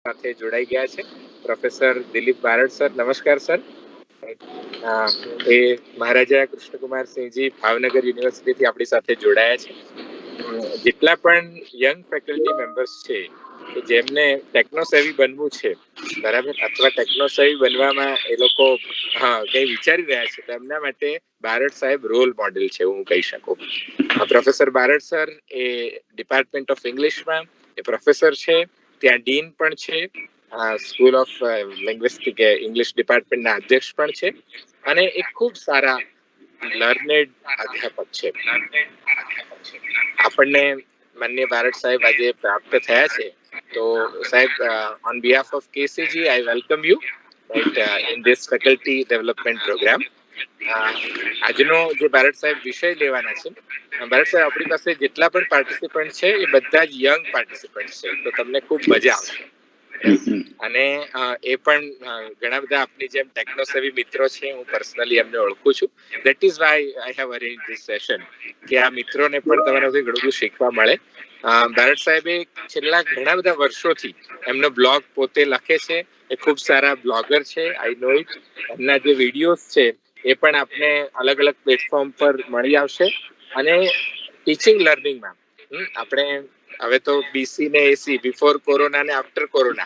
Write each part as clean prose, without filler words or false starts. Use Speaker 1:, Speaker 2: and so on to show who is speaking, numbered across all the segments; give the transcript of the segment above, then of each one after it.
Speaker 1: સાથે જોડાઈ ગયા છે પ્રોફેસર દિલીપ બારડ સર. નમસ્કાર સર. એ મહારાજા કૃષ્ણકુમાર સિંહજી ભાવનગર યુનિવર્સિટીથી આપણી સાથે જોડાયા છે. જેટલા પણ યંગ ફેકલ્ટી મેમ્બર્સ છે કે જેમને ટેકનોસેવી બનવું છે, બરાબર, અથવા ટેકનોસેવી બનવામાં એ લોકો કઈ વિચારી રહ્યા છે, તો એમના માટે બારડ સાહેબ રોલ મોડેલ છે હું કહી શકું. Professor Barad sir A department of ઇંગ્લિશમાં એ પ્રોફેસર છે, ત્યાં ડીન પણ છે, સ્કૂલ ઓફ લિંગ્વિસ્ટિક ઇંગ્લિશ ડિપાર્ટમેન્ટના અધ્યક્ષ પણ છે અને એક ખૂબ સારા લર્નેડ અધ્યાપક છે. આપણને માનનીય બારડ સાહેબ આજે પ્રાપ્ત થયા છે, તો સાહેબ on behalf of KCG I welcome you in this faculty development programme. આજનો જે બારડ સાહેબ વિષય લેવાના છે, બારડ સાહેબ આપણી પાસે જેટલા પણ પાર્ટિસિપન્ટ છે એ બધા જ યંગ પાર્ટિસિપન્ટ છે, તો તમને ખૂબ મજા આવશે. અને એ પણ ઘણા બધા આપની જેમ ટેકનોસેવી મિત્રો છે, હું પર્સનલી એમને ઓળખું છું. That is why I have arrange this session, કે આ મિત્રોને પણ તમારાથી ઘણું બધું શીખવા મળે. બારડ સાહેબે છેલ્લા ઘણા બધા વર્ષોથી એમનો બ્લોગ પોતે લખે છે, એ ખૂબ સારા બ્લોગર છે, આઈ નો ઇટ. એમના જે વિડીયોઝ છે એ પણ આપને અલગ અલગ પ્લેટફોર્મ પર મળી આવશે. અને ટીચિંગ લર્નિંગમાં આપણે હવે તો બીસી ને એસી, બિફોર કોરોના ને આફ્ટર કોરોના,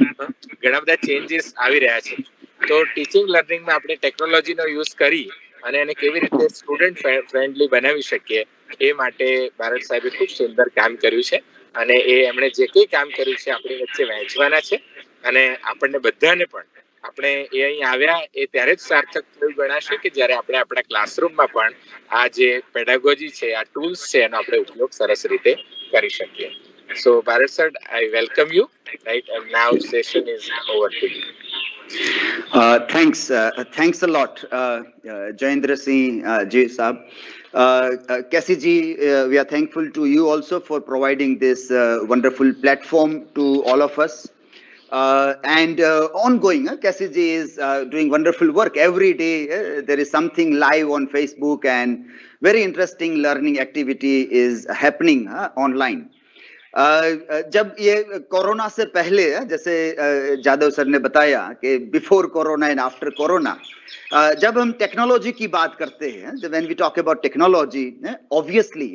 Speaker 1: ઘણા બધા ચેન્જીસ આવી રહ્યા છે. તો ટીચિંગ લર્નિંગમાં આપણે ટેકનોલોજીનો યુઝ કરી અને એને કેવી રીતે સ્ટુડન્ટ ફ્રેન્ડલી બનાવી શકીએ, એ માટે બારડ સાહેબે ખૂબ સુંદર કામ કર્યું છે. અને એ એમણે જે કંઈ કામ કર્યું છે આપણી વચ્ચે વહેંચવાના છે. અને આપણને બધાને પણ આપણે એ અહીં આવ્યા એ ત્યારે જ સાર્થક થયું ગણાશે કે જ્યારે આપણે આપણા ક્લાસરૂમમાં પણ આ જે પેડાગોજી છે, આ ટૂલ્સ છે, એનો આપણે ઉપયોગ સરસ રીતે કરી શકીએ. So Barad sir, I welcome you, right, and now session is over to you.
Speaker 2: Thanks a lot, Jayendra Singh Ji Saab. Cassie Ji, we are thankful to you also for providing this wonderful platform to all of us. And ongoing, Cassie Ji is doing wonderful work. Every day there is something live on Facebook and very interesting learning activity is happening online. जब ये corona से पहले, जैसे Jadav sir ने बताया कि before corona and after corona, जब हम टेक्नोलॉजी की बात करते हैं, when we talk about technology, obviously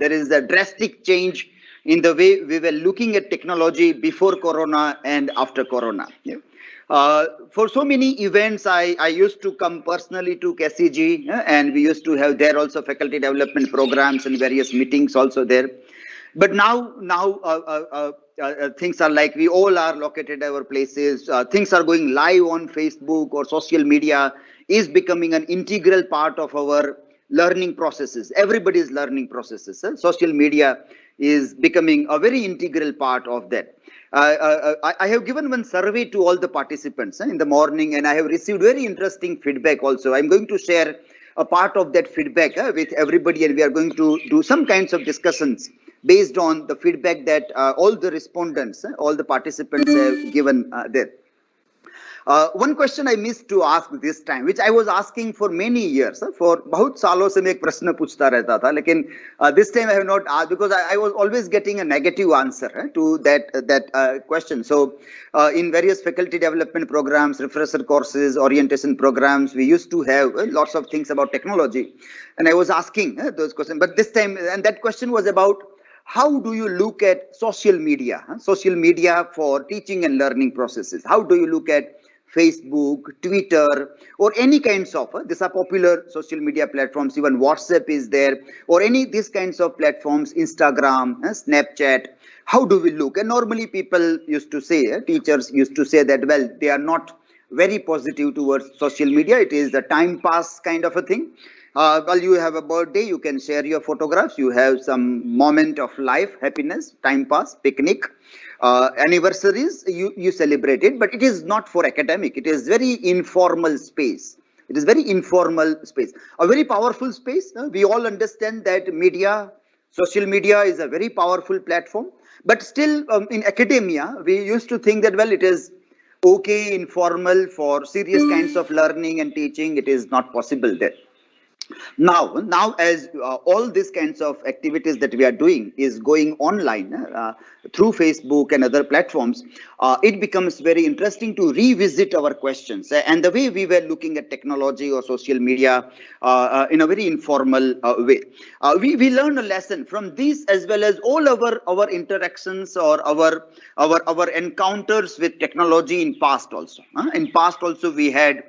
Speaker 2: there is a drastic change in the way we were looking at technology before corona and after corona. For so many events, I used to come personally to KCG, and we used to have there also faculty development programs and various meetings also there. But now things are like we all are located at our places. Things are going live on Facebook or social media is becoming an integral part of our learning processes. Everybody's learning processes. Social media is becoming a very integral part of that. I have given one survey to all the participants in the morning, and I have received very interesting feedback also. I'm going to share a part of that feedback with everybody, and we are going to do some kinds of discussions based on the feedback that all the respondents, all the participants have given there. One question I missed to ask this time, which I was asking for many years. For बहुत सालों से मैं एक प्रश्न पूछता रहता था, लेकिन this time I have not asked because I was always getting a negative answer to that question. So in various faculty development programs, refresher courses, orientation programs, we used to have lots of things about technology, and I was asking those questions. But this time, and that question was about how do you look at social media for teaching and learning processes? How do you look at Facebook, Twitter, or any kinds of, these are popular social media platforms, even WhatsApp is there, or any these kinds of platforms, Instagram, Snapchat. How do we look? And normally people used to say, teachers used to say that, well, they are not very positive towards social media. It is a time pass kind of a thing. Well, you have a birthday, you can share your photographs, you have some moment of life, happiness, time pass, picnic. Anniversaries, you celebrate it, but it is not for academic. It is very informal space. It is very informal space, a very powerful space. We all understand that media, social media is a very powerful platform, but still in academia, we used to think that, well, it is okay, informal. For serious kinds of learning and teaching, it is not possible there. Now as all these kinds of activities that we are doing is going online through Facebook and other platforms, it becomes very interesting to revisit our questions and the way we were looking at technology or social media in a very informal way. We learn a lesson from these as well as all our interactions or our encounters with technology in past also. In past also we had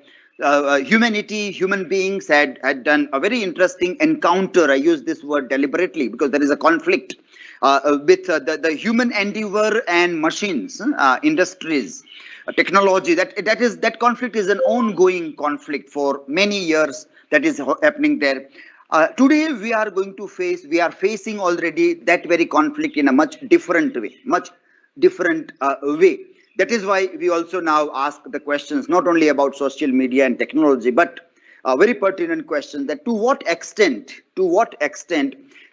Speaker 2: human beings had done a very interesting encounter. I use this word deliberately because there is a conflict with the human endeavor and machines, industries, technology. That conflict is an ongoing conflict for many years. That is happening there. Today we are facing already that very conflict in a much different way. That is why we also now ask the questions not only about social media and technology, but a very pertinent question that to what extent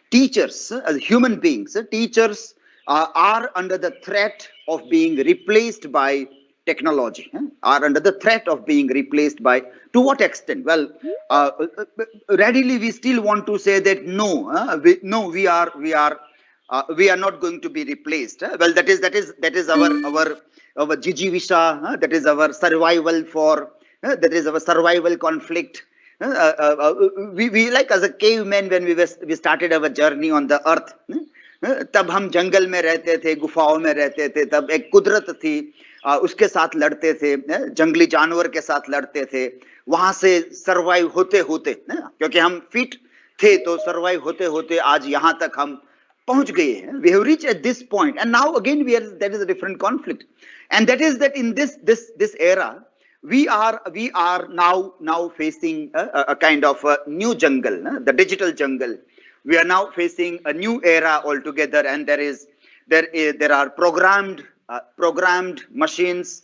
Speaker 2: teachers, as human beings, teachers are under the threat of being replaced by technology, are under the threat of being replaced by, to what extent? Well, readily we still want to say that no, no, we are not going to be replaced. Well, that is our jijivisha. That is our survival for. That is our survival conflict. We like as a caveman when we started our journey on the earth. तब हम जंगल में रहते थे, गुफाओं में रहते थे, तब एक कुदरत थी, उसके साथ लड़ते थे, जंगली जानवर के साथ लड़ते थे, वहां से सरवाइव होते होते, क्योंकि हम फिट थे तो सरवाइव होते होते आज यहाँ तक हम पहुंच गए हैं. We have reached at this point, and now again there is a different conflict, and that is that in this era we are now facing a kind of a new jungle, the digital jungle. We are now facing a new era altogether, and there are programmed machines,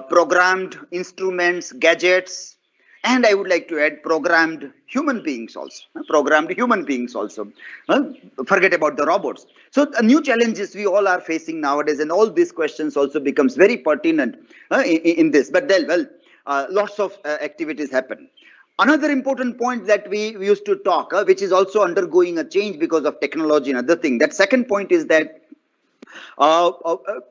Speaker 2: programmed instruments, gadgets, and I would like to add programmed human beings also. Forget about the robots. So new challenges we all are facing nowadays, and all these questions also becomes very pertinent in this. But then, well, lots of activities happen. Another important point that we used to talk, which is also undergoing a change because of technology and other thing. That second point is that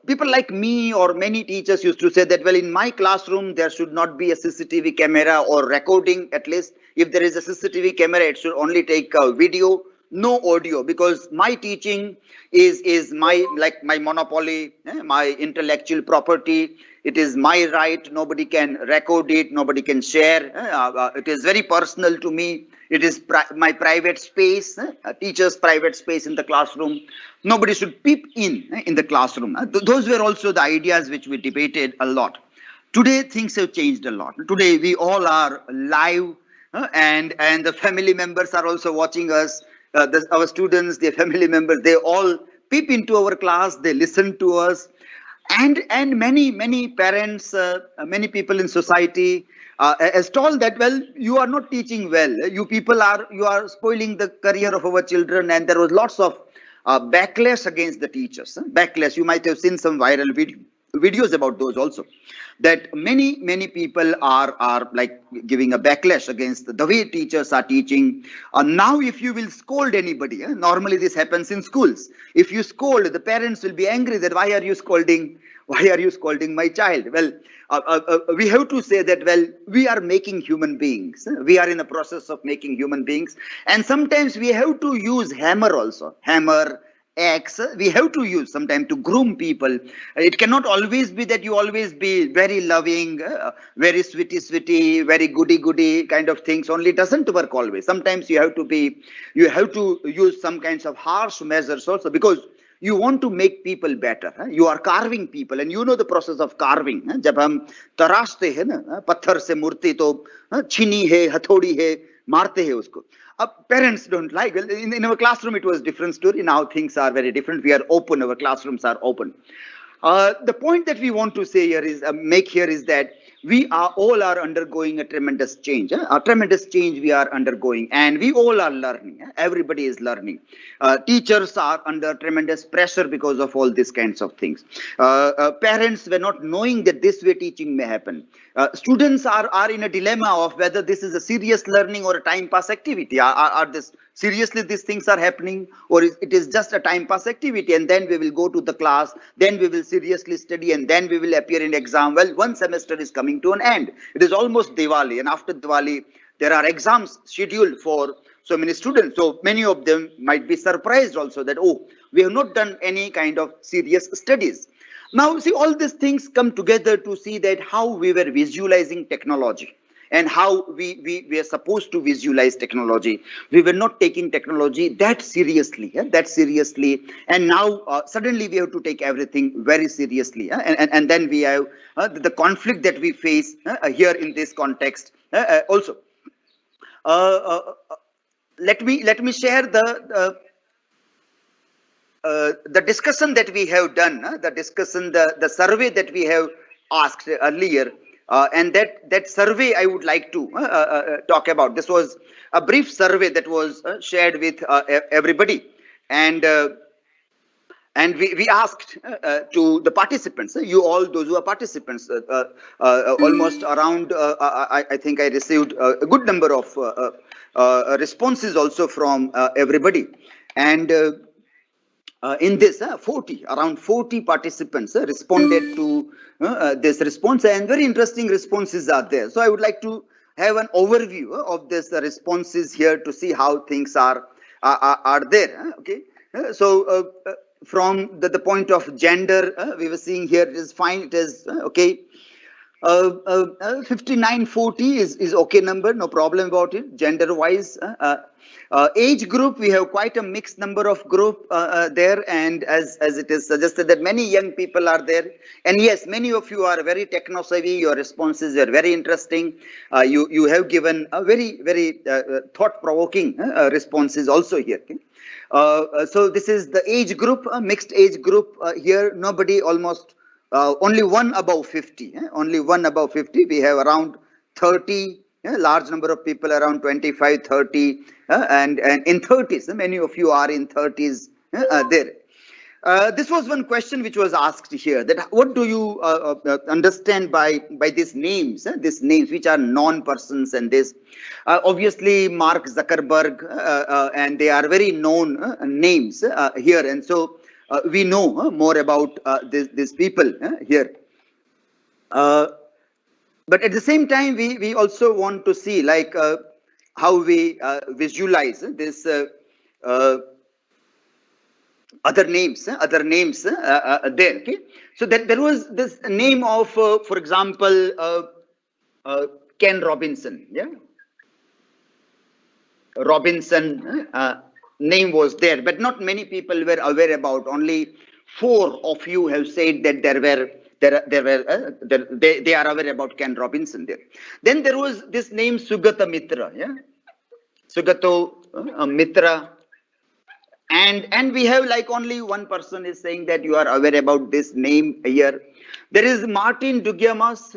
Speaker 2: people like me or many teachers used to say that, well, in my classroom there should not be a CCTV camera or recording. At least if there is a CCTV camera, it should only take video, no audio, because my teaching is my monopoly, my intellectual property. It is my right. Nobody can record it. Nobody can share. It is very personal to me. It is my private space, a teacher's private space in the classroom. Nobody should peep in the classroom. Those were also the ideas which we debated a lot. Today, things have changed a lot. Today, we all are live, and the family members are also watching us. Our students, their family members, they all peep into our class. They listen to us. And many parents, many people in society has told that, well, you are not teaching well. You are spoiling the career of our children, and there was lots of backlash against the teachers. Backlash. You might have seen some viral videos about those also. That many people are like giving a backlash against the way teachers are teaching. Now, if you will scold anybody, normally this happens in schools. If you scold, the parents will be angry that why are you scolding my child? Well, we have to say that, well, we are making human beings. We are in the process of making human beings, and sometimes we have to use hammer also. Hammer, X, we have to use sometimes to groom people. It cannot always be that you always be very loving, very sweetie, very goody kind of things. Only doesn't work always. Sometimes you have to use some kinds of harsh measures also, because you want to make people better. You are carving people, and you know the process of carving. जब हम तराशते हैं ना पत्थर से मूर्ति, तो छीनी है, हथौड़ी है, मारते हैं उसको. Parents don't like. In our classroom, it was a different story. Now things are very different. We are open. Our classrooms are open. The point that we want to say here is that we all are undergoing a tremendous change. A tremendous change we are undergoing, and we all are learning. Everybody is learning. Teachers are under tremendous pressure because of all these kinds of things. Parents were not knowing that this way teaching may happen. students are in a dilemma of whether this is a serious learning or a time pass activity. Are this seriously these things are happening, or it is just a time pass activity, and then we will go to the class, then we will seriously study, and then we will appear in exam. Well, one semester is coming to an end. It is almost Diwali, and after Diwali there are exams scheduled for so many students. So many of them might be surprised also that, oh, we have not done any kind of serious studies. Now, see, all these things come together to see that how we were visualizing technology and how we are supposed to visualize technology. We were not taking technology that seriously, that seriously. And now suddenly we have to take everything very seriously. And then we have the conflict that we face here in this context also. Let me share the discussion that we have done, the discussion, the survey that we have asked earlier, and that survey I would like to talk about. This was a brief survey that was shared with everybody, and we asked to the participants, you all those who are participants, almost around, I think I received a good number of responses also from everybody, and in this, around 40 participants responded to this response, and very interesting responses are there. So I would like to have an overview of this responses here to see how things are there. Okay, so from the point of gender, we were seeing here it is fine. It is okay. 5940 is okay number, no problem about it. Gender wise, age group, we have quite a mixed number of group there, and as it is suggested that many young people are there, and yes, many of you are very techno savvy. Your responses are very interesting. You have given a very thought provoking responses also here. Okay? So this is the age group, mixed age group here. Nobody, almost only one above 50. Only one above 50. We have around 30. Large number of people around 25, 30, and in 30s. Many of you are in 30s there. This was one question which was asked here, that what do you understand by these names, which are non-persons, and this obviously Mark Zuckerberg, and they are very known names here, and so we know more about these people here. But at the same time, we also want to see like how we visualize this other names there. Okay, so that there was this name of, for example, Ken Robinson. Yeah, Robinson name was there, but not many people were aware about. Only 4 of you have said that they are aware about Ken Robinson there. Then there was this name Sugata Mitra. Yeah, Sugato Mitra. And we have like only one person is saying that you are aware about this name here. There is Martin Dugiamas,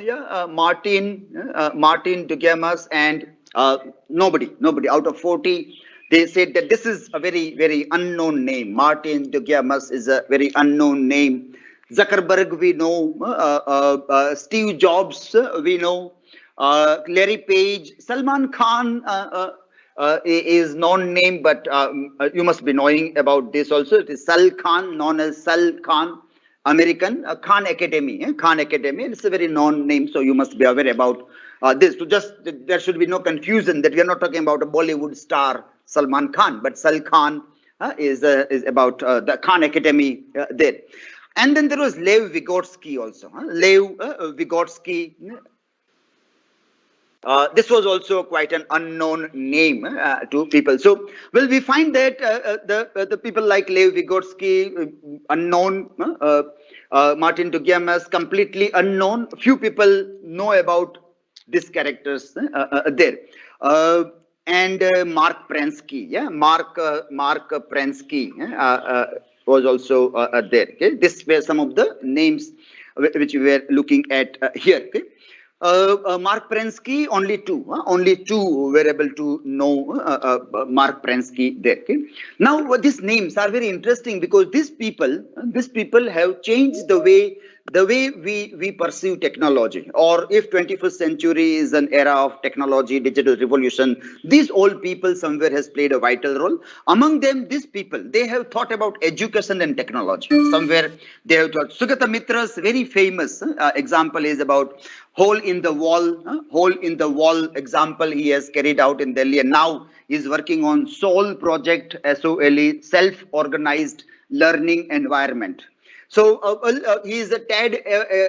Speaker 2: Martin Dugiamas, and nobody out of 40, they said that this is a very unknown name. Martin Dugiamas is a very unknown name. Zuckerberg we know, Steve Jobs we know, Larry Page, Salman Khan is non-name, but you must be knowing about this also. It is Sal Khan, known as Sal Khan, American Khan Academy. Khan Academy. It's a very non-name, so you must be aware about this. So just there should be no confusion that we are not talking about a Bollywood star Salman Khan, but Sal Khan is about the Khan Academy there. And then there was Lev Vygotsky also. Lev Vygotsky. This was also quite an unknown name to people. So, well, we find that the people like Lev Vygotsky, unknown, Martin Dugiamas, completely unknown. Few people know about these characters there. And Mark Prensky, Mark Prensky was also there. Okay? These were some of the names which we were looking at here. Okay? Mark Prensky, only two were able to know Mark Prensky there. Okay? Now, these names are very interesting because these people have changed the way the way we perceive technology, or if 21st century is an era of technology, digital revolution, these old people somewhere has played a vital role. Among them, these people, they have thought about education and technology. Somewhere they have thought. Sugata Mitra's very famous example is about hole in the wall, hole in the wall example he has carried out in Delhi, and now he is working on SOLE project, SOLE, self-organized learning environment. So he is a TED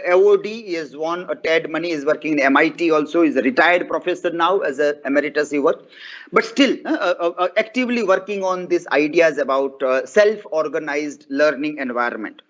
Speaker 2: awardee. He has won a TED money. He is working in MIT also. He's a retired professor now as an emeritus. He worked, but still actively working on these ideas about self-organized learning environment.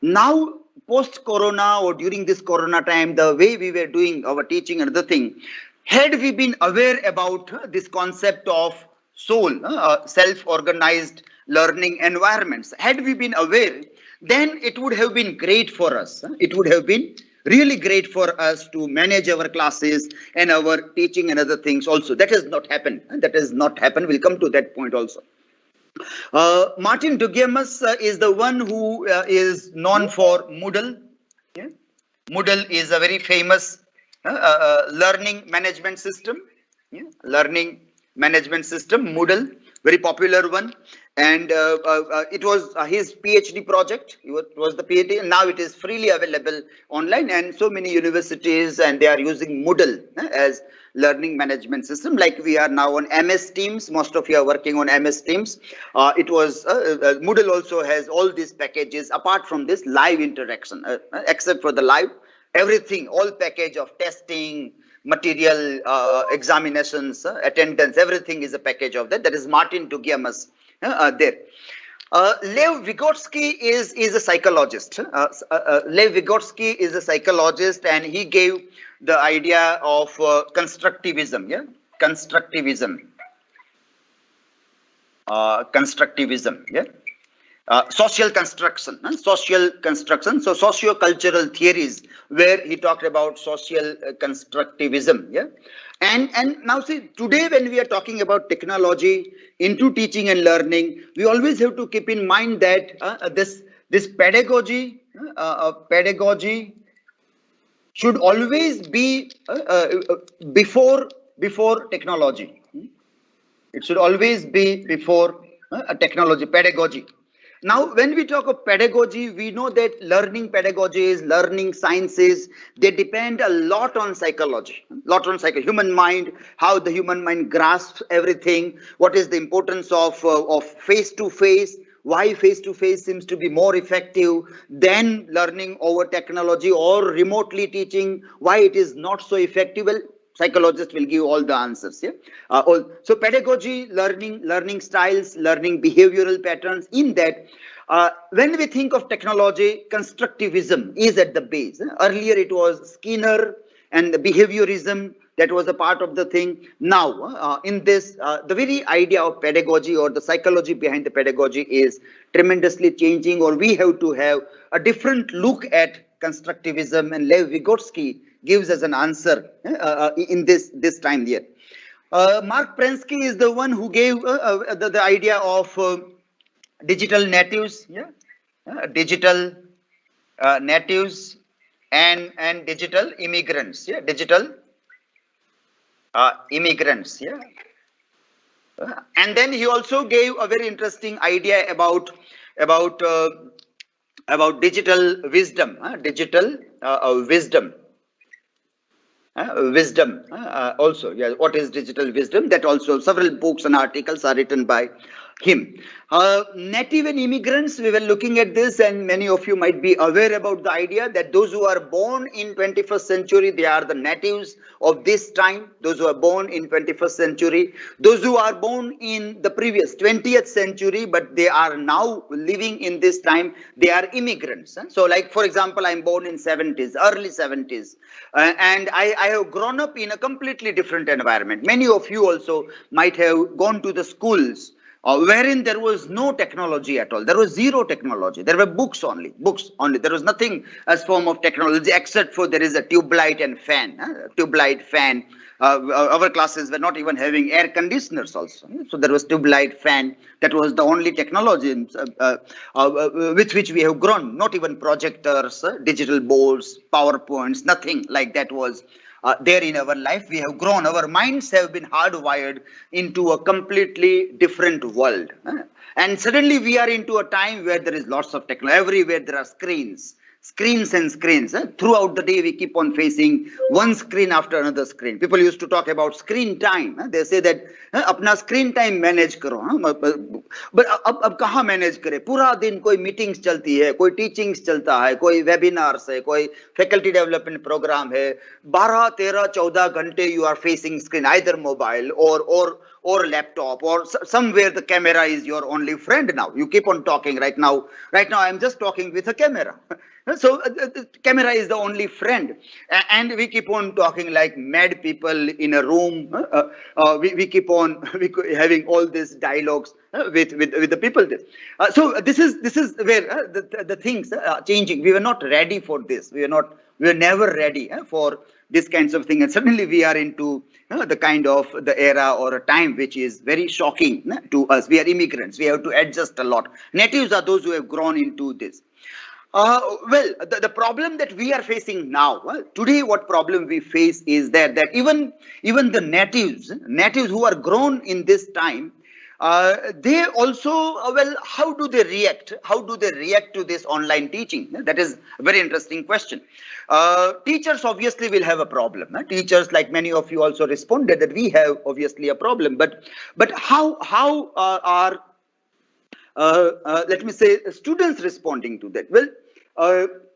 Speaker 2: Now, post-corona or during this corona time, the way we were doing our teaching and other thing, had we been aware about this concept of SOLE, self-organized learning environments, had we been aware, then it would have been great for us. It would have been really great for us to manage our classes and our teaching and other things also. That has not happened. That has not happened. We'll come to that point also. Martin Dugiamas is the one who is known for Moodle. Yeah? Moodle is a very famous learning management system. Yeah? Learning management system, Moodle, very popular one. And it was his PhD project. It was the PhD, and now it is freely available online. And so many universities, and they are using Moodle as learning management system. Like we are now on MS Teams. Most of you are working on MS Teams. Moodle also has all these packages. Apart from this live interaction, except for the live, everything, all package of testing, material, examinations, attendance, everything is a package of that. That is Martin Dugiamas there. Lev Vygotsky is a psychologist. Lev Vygotsky is a psychologist, and he gave the idea of constructivism. Yeah, constructivism. Constructivism. Yeah. Social construction, so socio-cultural theories, where he talked about social constructivism. Yeah, and now see, today when we are talking about technology into teaching and learning, we always have to keep in mind that this pedagogy should always be before technology. It should always be before technology, pedagogy. Now, when we talk of pedagogy, we know that learning pedagogies, learning sciences, they depend a lot on psychology, human mind, how the human mind grasps everything, what is the importance of face-to-face, why face-to-face seems to be more effective than learning over technology, or remotely teaching, why it is not so effective. Well, psychologists will give all the answers. Yeah. So pedagogy, learning styles, learning behavioral patterns. In that, when we think of technology, constructivism is at the base. Earlier it was Skinner and the behaviorism, that was a part of the thing. Now, in this, the very idea of pedagogy or the psychology behind the pedagogy is tremendously changing, or we have to have a different look at constructivism, and Lev Vygotsky gives us an answer in this time here. Mark Prensky is the one who gave the idea of digital natives, yeah, digital natives and digital immigrants, yeah, digital immigrants, yeah. And then he also gave a very interesting idea about digital wisdom, digital wisdom. Wisdom also, yeah. What is digital wisdom? That also several books and articles are written by him. Native and immigrants, we were looking at this, and many of you might be aware about the idea that those who are born in 21st century, they are the natives of this time. Those who are born in 21st century, those who are born in the previous 20th century, but they are now living in this time, they are immigrants. So like, for example, I'm born in 70s, early 70s, and I have grown up in a completely different environment. Many of you also might have gone to the schools wherein there was no technology at all. There was zero technology. There were books only, books only. There was nothing as form of technology except for there is a tube light and fan, tube light, fan. Our classes were not even having air conditioners also. So there was tube light, fan. That was the only technology with which we have grown. Not even projectors, digital boards, PowerPoints, nothing like that was there in our life. We have grown. Our minds have been hardwired into a completely different world. And suddenly we are into a time where there is lots of technology. Everywhere there are screens. Screens and screens. Throughout the day, we keep on facing one screen after another screen. People used to talk about screen time. They say that अपना screen time manage करो. But अब कहाँ manage करे? पूरा दिन कोई meetings चलती है, कोई teachings चलता है, कोई webinars है, कोई faculty development program है. 12, 13, 14 घंटे you are facing screen, either mobile or laptop, or somewhere the camera is your only friend now. You keep on talking right now. Right now, I'm just talking with a camera. So the camera is the only friend, and we keep on talking like mad people in a room. We keep on having all these dialogues with the people there. So this is where the things are changing. We were not ready for this. We were never ready for this kinds of thing, and suddenly we are into the kind of the era or a time which is very shocking to us. We are immigrants. We have to adjust a lot. Natives are those who have grown into this. Well, the problem that we are facing now, today, what problem we face is that even the natives who are grown in this time, they also, well, how do they react? How do they react to this online teaching? That is a very interesting question. Teachers obviously will have a problem. Teachers, like many of you also responded, that we have obviously a problem. But how are let me say students responding to that? Well,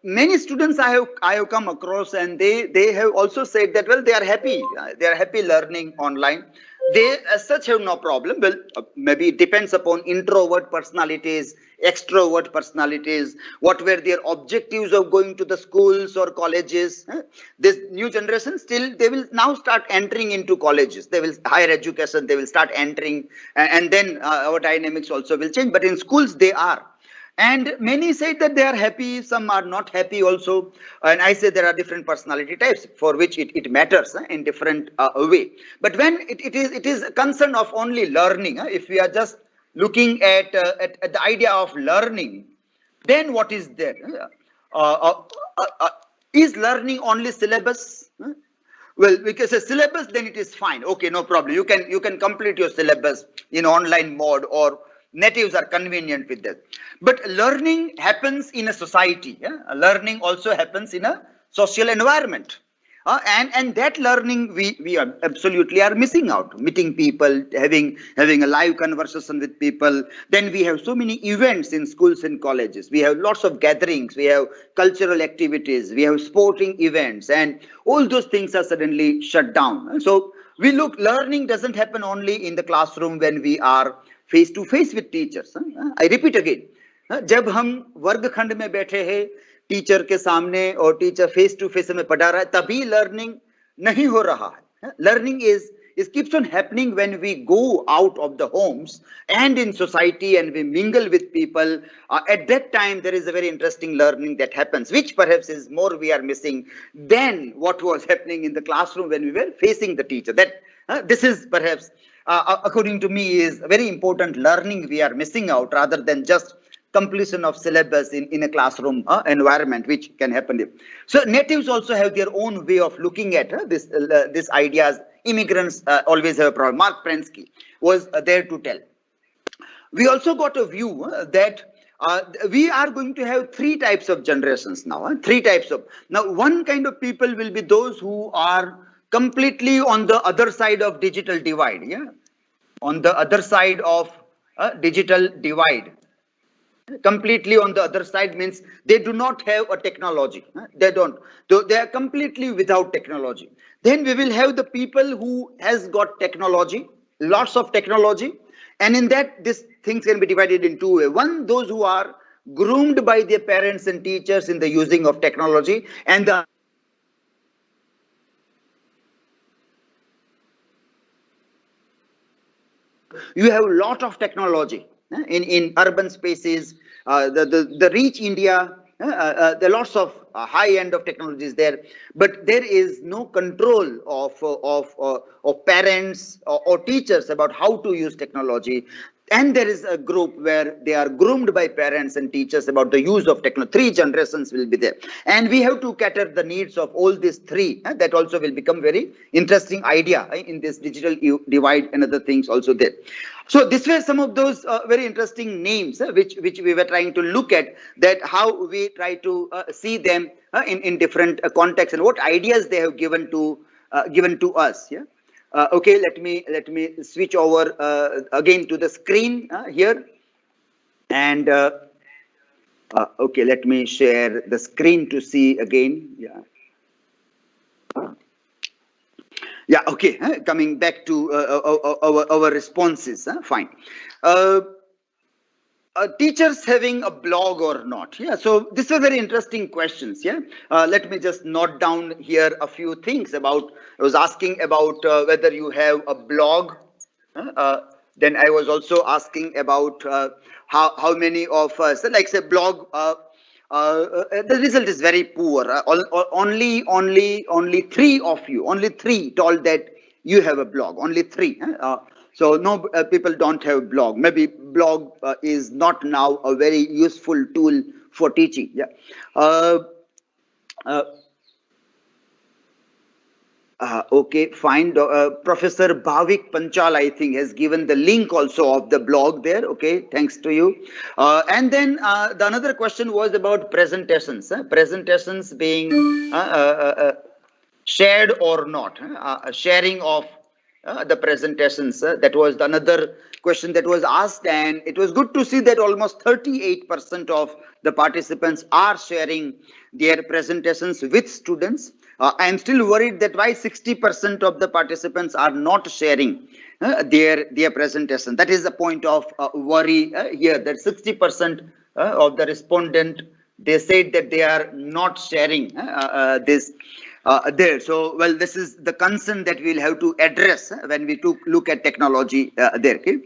Speaker 2: many students I have come across, and they have also said that, well, they are happy learning online. They as such have no problem. Well, maybe it depends upon introvert personalities, extrovert personalities, what were their objectives of going to the schools or colleges. This new generation, still they will now start entering into colleges, they will higher education, they will start entering, and then our dynamics also will change. But in schools they are, and many say that they are happy, some are not happy also. And I say there are different personality types for which it matters in different way. But when it is a concern of only learning, if we are just looking at the idea of learning, then what is there? Is learning only syllabus? Well, because a syllabus, then it is fine. Okay, no problem. You can complete your syllabus in online mode, or natives are convenient with that. But learning happens in a society. Learning also happens in a social environment. And that learning we are absolutely are missing out. Meeting people, having a live conversation with people. Then we have so many events in schools and colleges. We have lots of gatherings. We have cultural activities. We have sporting events, and all those things are suddenly shut down. So learning doesn't happen only in the classroom when we are face to face with teachers. I repeat again. जब हम वर्गखंड में बैठे हैं teacher के सामने, और teacher face to face हमें पढ़ा रहा है, तभी लर्निंग नहीं हो रहा है. Learning is keeps on happening when we go out of the homes and in society, and we mingle with people. At that time there is a very interesting learning that happens, which perhaps is more we are missing than what was happening in the classroom when we were facing the teacher. That this is perhaps according to me is a very important learning we are missing out, rather than just completion of syllabus in a classroom environment, which can happen. So natives also have their own way of looking at this ideas. Immigrants always have a problem. Mark Prensky was there to tell. We also got a view that we are going to have three types of generations now. Now, one kind of people will be those who are completely on the other side of digital divide. On the other side of digital divide. Completely on the other side means they do not have a technology. They don't. They are completely without technology. Then we will have the people who has got technology, lots of technology, and in that this things can be divided in two ways. One, those who are groomed by their parents and teachers in the using of technology, and the you have a lot of technology in urban spaces. The Reach India, there are lots of high end of technologies there, but there is no control of parents or teachers about how to use technology. And there is a group where they are groomed by parents and teachers about the use of technology. Three generations will be there, and we have to cater the needs of all these three. That also will become very interesting idea in this digital divide and other things also there. So this were some of those very interesting names which we were trying to look at, that how we try to see them in different contexts and what ideas they have given to us. Yeah. Okay, let me switch over again to the screen here, and okay, let me share the screen to see again. Yeah, okay. Coming back to our responses. Fine. Teachers having a blog or not? Yeah, so these are very interesting questions. Yeah, let me just note down here a few things about. I was asking about whether you have a blog. Then I was also asking about how many of us, like say blog. The result is very poor. Only three of you, only three told that you have a blog. Only three. So no, people don't have blog. Maybe blog is not now a very useful tool for teaching. Yeah. Uh, okay, fine. Professor Bhavik Panchal, I think, has given the link also of the blog there. Okay, thanks to you. And then the another question was about presentations. Presentations being shared or not. Sharing of the presentations. That was another question that was asked, and it was good to see that almost 38% of the participants are sharing their presentations with students. I am still worried that why 60% of the participants are not sharing their presentation. That is a point of worry here. That 60% of the respondent, they said that they are not sharing this there. So, well, this is the concern that we'll have to address when we look at technology there. Okay.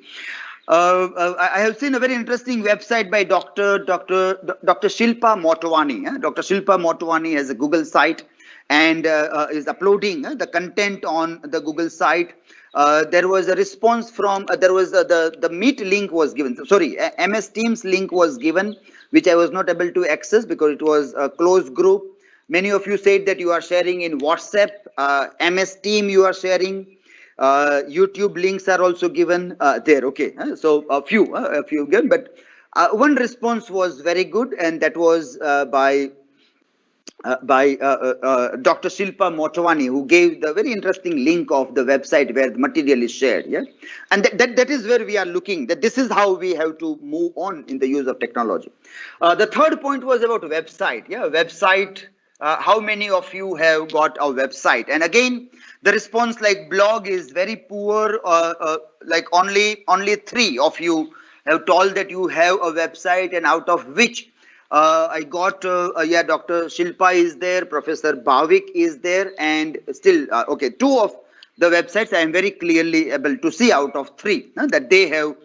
Speaker 2: I have seen a very interesting website by Dr. Shilpa Motwani. Dr. Shilpa Motwani has a Google site and is uploading the content on the Google site. There was a response from there was the Meet link was given. Sorry, MS Teams link was given, which I was not able to access because it was a closed group. Many of you said that you are sharing in WhatsApp, MS Team you are sharing. YouTube links are also given there. Okay, so a few given, but one response was very good, and that was by Dr. Shilpa Motwani, who gave the very interesting link of the website where the material is shared. Yeah, and that is where we are looking. That this is how we have to move on in the use of technology. The third point was about website. Yeah, website. How many of you have got a website? And again, the response like blog is very poor. Like only three of you have told that you have a website, and out of which I got yeah, Dr. Shilpa is there, Professor Bhavik is there, and still okay, two of the websites I am very clearly able to see out of three that they have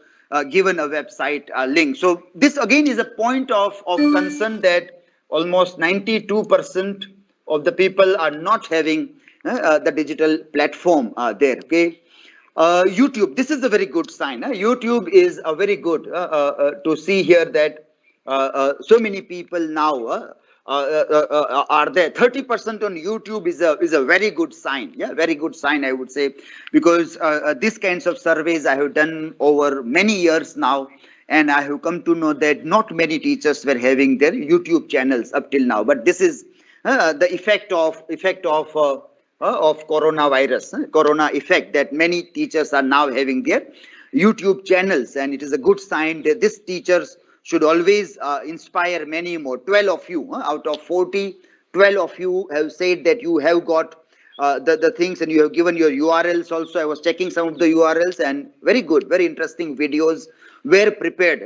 Speaker 2: given a website link. So this again is a point of concern that almost 92% of the people are not having the digital platform there. Okay. YouTube, this is a very good sign. YouTube is a very good to see here that so many people now are there. 30% on YouTube is a very good sign. Yeah, very good sign, I would say, because these kinds of surveys I have done over many years now, and I have come to know that not many teachers were having their YouTube channels up till now. But this is the effect of coronavirus, corona effect, that many teachers are now having their YouTube channels, and it is a good sign that these teachers should always inspire many more. 12 of you out of 40, 12 of you have said that you have got the things, and you have given your URLs also. I was checking some of the URLs, and very good, very interesting videos were prepared.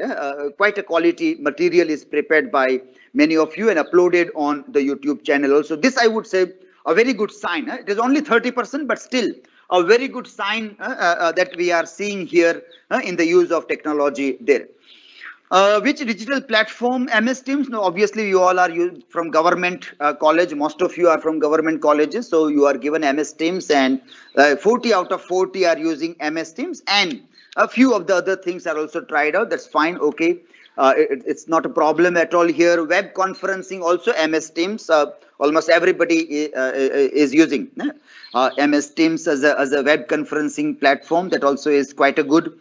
Speaker 2: Quite a quality material is prepared by many of you and uploaded on the YouTube channel also. This, I would say, a very good sign. It is only 30%, but still a very good sign that we are seeing here in the use of technology there. Which digital platform? MS Teams. No, obviously you all are from government college. Most of you are from government colleges, so you are given MS Teams, and 40 out of 40 are using MS Teams, and a few of the other things are also tried out. That's fine. Okay, it's not a problem at all here. Web conferencing also MS Teams. Almost everybody is using MS Teams as a web conferencing platform. That also is quite a good.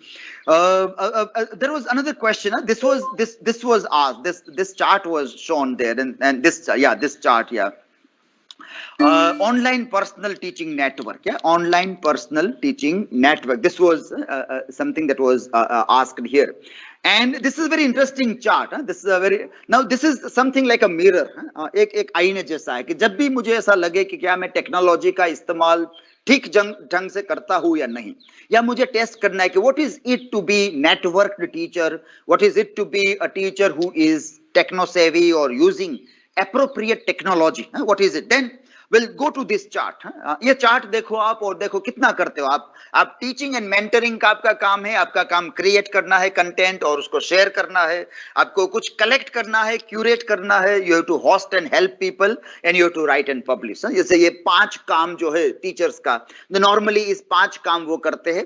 Speaker 2: There was another question. This was asked. This chart was shown there, and this chart, yeah. Online personal teaching network, yeah, online personal teaching network. This was something that was asked here, and this is a very interesting chart. This is a very, now this is something like a mirror. एक आईने जैसा है कि जब भी मुझे ऐसा लगे कि क्या मैं टेक्नोलॉजी का इस्तेमाल ठीक ढंग से करता हूं या नहीं, या मुझे टेस्ट करना है कि what is it to be networked teacher, what is it to be a teacher who is techno savvy और using appropriate technology, what is it, then we'll go to this chart. ये chart देखो आप, और देखो कितना करते हो आप टीचिंग एंड मेंटरिंग का आपका काम है, आपका काम क्रिएट करना है कंटेंट और उसको शेयर करना है, आपको कुछ कलेक्ट करना है, क्यूरेट करना है, you have to host and help people, and you have to write and publish. जैसे ये 5 काम जो है टीचर्स का, नॉर्मली इस 5 काम वो करते हैं,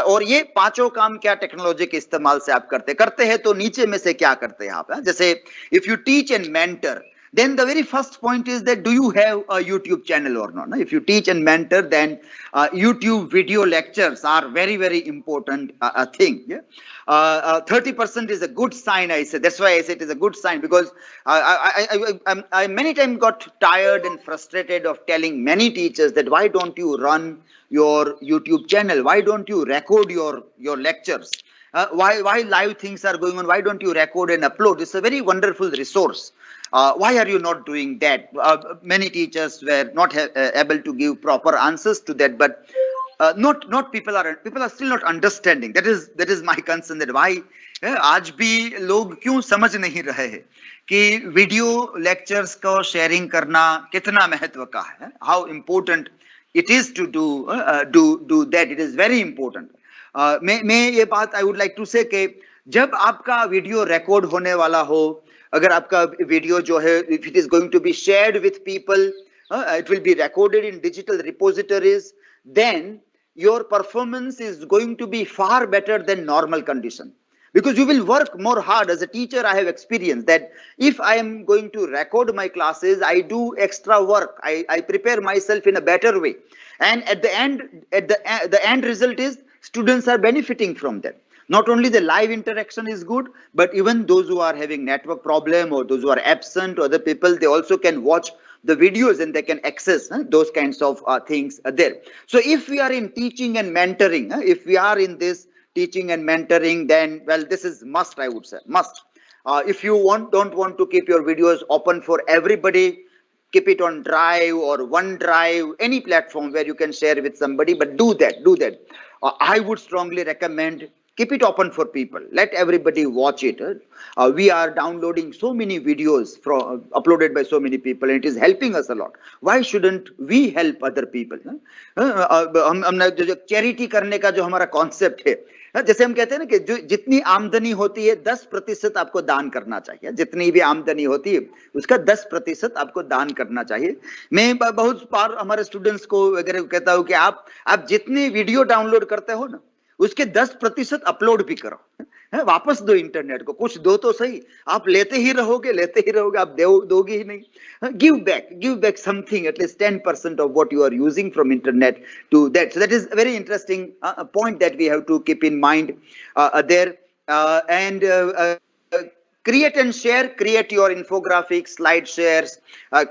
Speaker 2: और ये पांचों काम क्या टेक्नोलॉजी के इस्तेमाल से आप करते हैं, तो नीचे में से क्या करते हैं आप. जैसे if you teach and mentor, then the very first point is that do you have a YouTube channel or not? If you teach and mentor, then YouTube video lectures are very, very important thing. Yeah? 30% is a good sign, I say. That's why I say it is a good sign, because I many times got tired and frustrated of telling many teachers that why don't you run your YouTube channel? Why don't you record your lectures? Why live things are going on? Why don't you record and upload? It's a very wonderful resource. Why are you not doing that? Many teachers were not able to give proper answers to that, but not people are still not understanding. That is my concern, that why आज भी लोग क्यों समझ नहीं रहे हैं कि video lectures को शेयरिंग करना कितना महत्व का है. How important it is to do that. It is very important. मैं ये बात I would like to say कि जब आपका वीडियो रिकॉर्ड होने वाला हो, अगर आपका वीडियो जो है, if it is going to be shared with people, it will be recorded in digital repositories, then your performance is going to be far better than normal condition, because you will work more hard. As a teacher, I have experienced that if I am going to record my classes, I do extra work, I prepare myself in a better way, and at the end result is students are benefiting from that. Not only the live interaction is good, but even those who are having network problem or those who are absent or other people, they also can watch the videos and they can access those kinds of things there. So if we are in teaching and mentoring, if we are in this teaching and mentoring, then, well, this is must, I would say, must. If you don't want to keep your videos open for everybody, keep it on Drive or OneDrive, any platform where you can share with somebody, but do that. I would strongly recommend keep it open for people. Let everybody watch it. We are downloading so many videos uploaded by so many people, and it is helping us a lot. Why shouldn't we help other people? हमने जो charity करने का जो हमारा concept है, जैसे हम कहते हैं ना कि जो जितनी आमदनी होती है 10% आपको दान करना चाहिए. जितनी भी आमदनी होती है उसका 10% आपको दान करना चाहिए. मैं बहुत बार हमारे स्टूडेंट्स को वगैरह कहता हूँ कि आप जितनी वीडियो डाउनलोड करते हो ना, उसके 10% अपलोड भी करो, वापस दो इंटरनेट को, कुछ दो तो सही. आप लेते ही रहोगे, आप दोगे ही नहीं. give back something, at least 10% of what you are using from internet to that. So that is a very interesting point that we have to keep in mind there. And create and share, create your infographics, slide shares,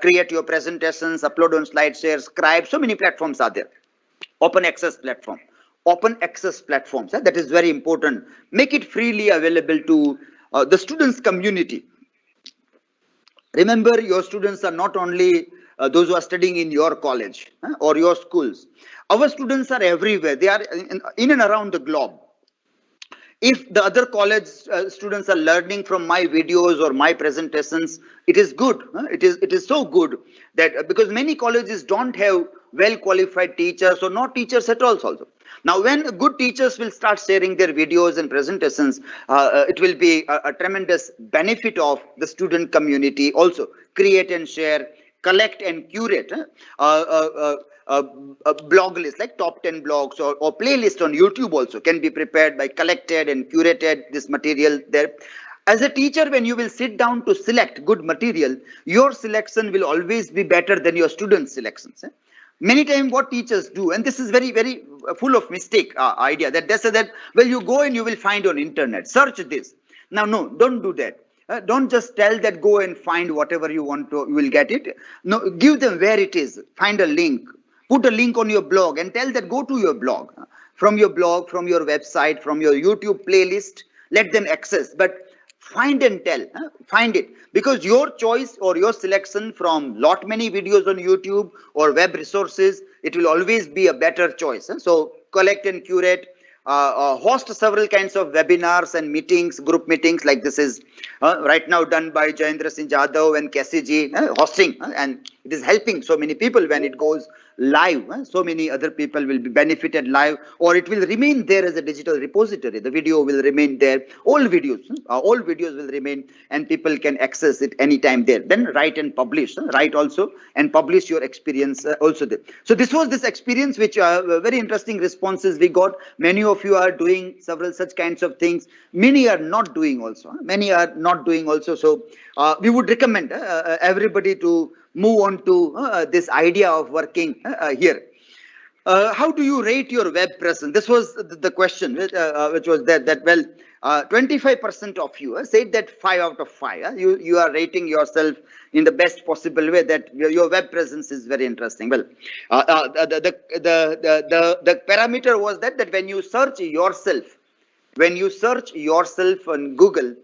Speaker 2: create your presentations, upload on SlideShare, Scribe. So many platforms are there. Open access platforms, that is very important. Make it freely available to the students community. Remember, your students are not only those who are studying in your college or your schools. Our students are everywhere. They are in and around the globe. If the other college students are learning from my videos or my presentations, it is good. It is so good that because many colleges don't have well qualified teachers or not teachers at all also. Now, when good teachers will start sharing their videos and presentations, it will be a tremendous benefit of the student community also. Create and share, collect and curate a blog list like top 10 blogs or playlist on YouTube also can be prepared by collected and curated this material there. As a teacher, when you will sit down to select good material, your selection will always be better than your students' selections. Many times what teachers do, and this is very, very full of mistake idea, that they say that, well, you go and you will find on internet, search this. Now, no, don't do that. Don't just tell that go and find whatever you want to, you will get it. No, give them where it is. Find a link. Put a link on your blog and tell that go to your blog. From your blog, from your website, from your YouTube playlist, let them access. But find and tell, find it, because your choice or your selection from lot many videos on YouTube or web resources, it will always be a better choice. So collect and curate, host several kinds of webinars and meetings, group meetings, like this is right now done by Jayendra Singh Jadhav and Cassie ji, hosting, and it is helping so many people when it goes live. So many other people will be benefited live, or it will remain there as a digital repository. The video will remain there. All videos will remain, and people can access it anytime there. Then write and publish. Write also and publish your experience also there. So this was this experience, which very interesting responses we got. Many of you are doing several such kinds of things. Many are not doing also. Many are not doing also. So we would recommend everybody to move on to this idea of working here. How do you rate your web presence? This was the question, which was that well, 25% of you said that 5 out of 5. You are rating yourself in the best possible way, that your web presence is very interesting. Well, the parameter was that when you search yourself on Google,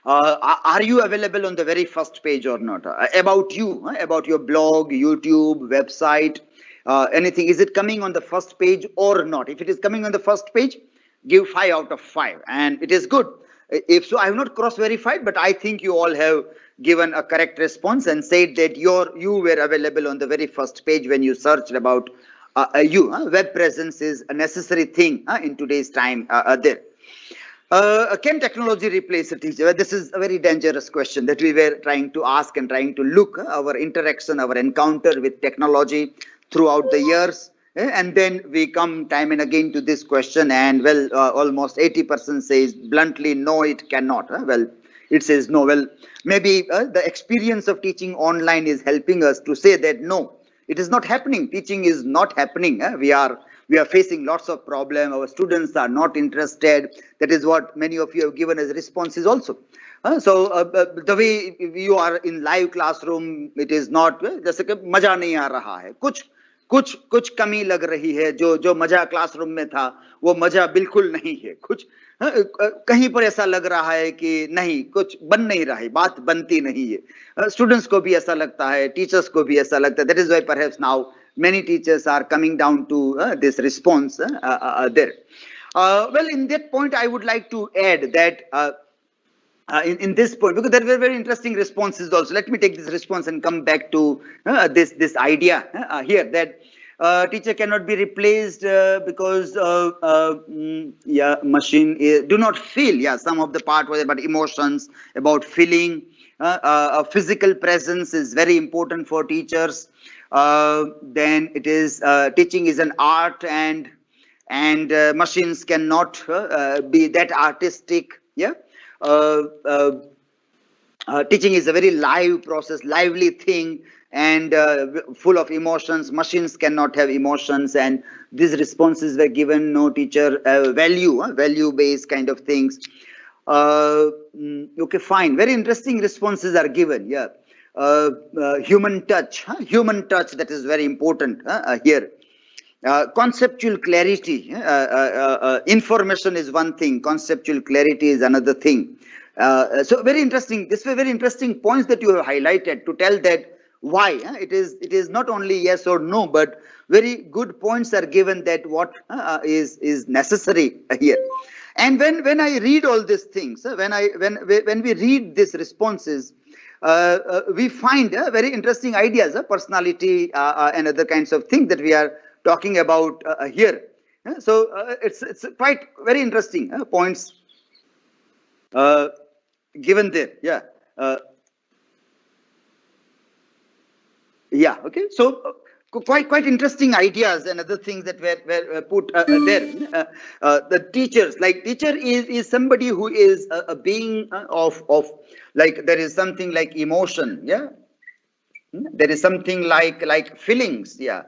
Speaker 2: are you available on the very first page or not? About you, about your blog, YouTube, website, anything. Is it coming on the first page or not? If it is coming on the first page, give 5 out of 5. And it is good. If so, I have not cross-verified, but I think you all have given a correct response and said that you were available on the very first page when you searched about you. Web presence is a necessary thing in today's time there. Can technology replace a teacher? This is a very dangerous question that we were trying to ask and trying to look our interaction, our encounter with technology throughout the years. And then we come time and again to this question, and well, almost 80% says bluntly, no, it cannot. Well, it says no. Well, maybe the experience of teaching online is helping us to say that no, it is not happening. Teaching is not happening. We are facing lots of problems. Our students are not interested. That is what many of you have given as responses also. So the way you are in live classroom, it is not जैसे कि मजा नहीं आ रहा है. कुछ कमी लग रही है. जो मजा क्लासरूम में था वो मजा बिल्कुल नहीं है. कुछ कहीं पर ऐसा लग रहा है कि नहीं, कुछ बन नहीं रहा है, बात बनती नहीं है. स्टूडेंट्स को भी ऐसा लगता है, टीचर्स को भी ऐसा लगता है. That is why perhaps now many teachers are coming down to this response there. Well, in that point, I would like to add that in this point, because there were very interesting responses also. Let me take this response and come back to this idea here, that teacher cannot be replaced because machine do not feel. Yeah, some of the part was about emotions, about feeling. Physical presence is very important for teachers. Then it is teaching is an art, and machines cannot be that artistic. Yeah. Teaching is a very live process, lively thing, and full of emotions. Machines cannot have emotions, and these responses were given. No teacher value-based kind of things. Okay, fine. Very interesting responses are given. Yeah, human touch. That is very important here. Conceptual clarity, information is one thing, conceptual clarity is another thing. So very interesting. These were very interesting points that you have highlighted to tell that why it is not only yes or no, but very good points are given that what is necessary here. And when I read all these things, when we read these responses, we find very interesting ideas, personality and other kinds of things that we are talking about here. So it's quite very interesting points uh, given there. Yeah. Yeah. Okay. So quite interesting ideas and other things that were put there. The teachers, like teacher is somebody who is a being of like there is something like emotion. Yeah. There is something like feelings. Yeah.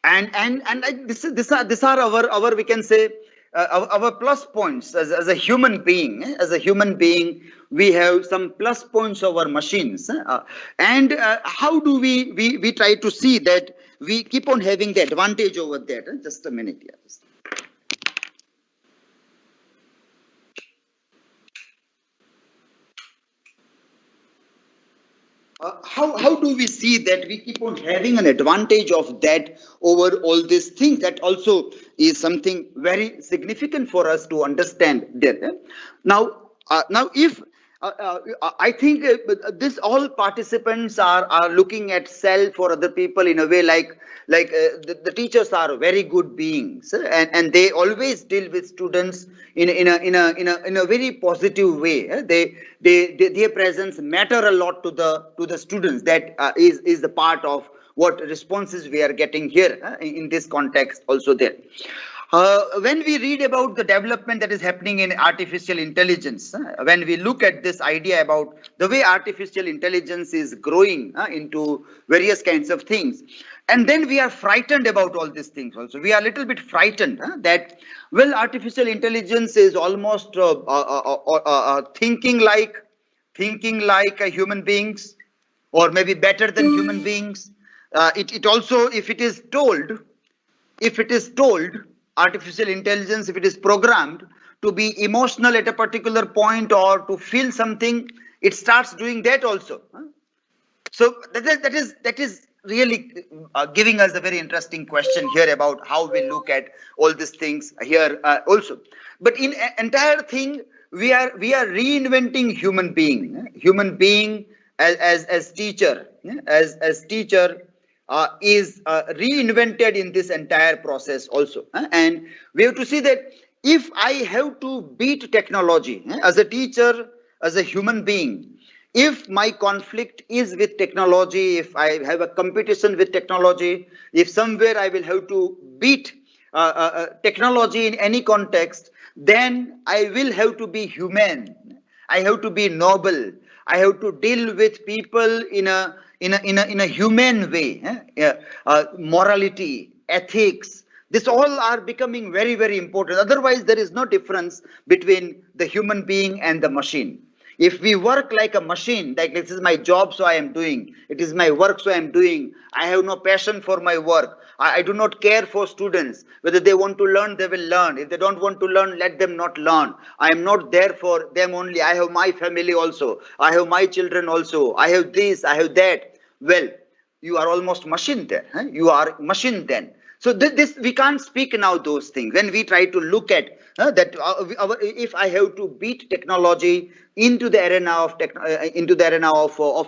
Speaker 2: And like these are our we can say our plus points as a human being. As a human being, we have some plus points of our machines, and how do we try to see that we keep on having the advantage over that? Just a minute. Yeah. How do we see that we keep on having an advantage of that over all these things? That also is something very significant for us to understand there. Now if I think this all participants are looking at self or other people in a way like the teachers are very good beings, and they always deal with students in a very positive way. Their presence matter a lot to the students. That is the part of what responses we are getting here in this context also there. When we read about the development that is happening in artificial intelligence, when we look at this idea about the way artificial intelligence is growing into various kinds of things, and then we are frightened about all these things also. We are a little bit frightened that, well, artificial intelligence is almost thinking like human beings, or maybe better than human beings. It also, if it is told, artificial intelligence, if it is programmed to be emotional at a particular point or to feel something, it starts doing that also. So that is really giving us a very interesting question here about how we look at all these things here also. But in entire thing, we are reinventing human being as teacher, as teacher is reinvented in this entire process also. And we have to see that if I have to beat technology as a teacher, as a human being, if my conflict is with technology, if I have a competition with technology, if somewhere I will have to beat technology in any context, then I will have to be human. I have to be noble. I have to deal with people in a humane way. Yeah. Morality, ethics, this all are becoming very, very important. Otherwise, there is no difference between the human being and the machine. If we work like a machine, like this is my job, so I am doing, it is my work, so I am doing, I have no passion for my work, I do not care for students, whether they want to learn, they will learn. If they don't want to learn, let them not learn. I am not there for them only. I have my family also. I have my children also. I have this, I have that. Well, you are almost machine then. You are machine then. So this we can't speak now those things. When we try to look at that, if I have to beat technology into the arena of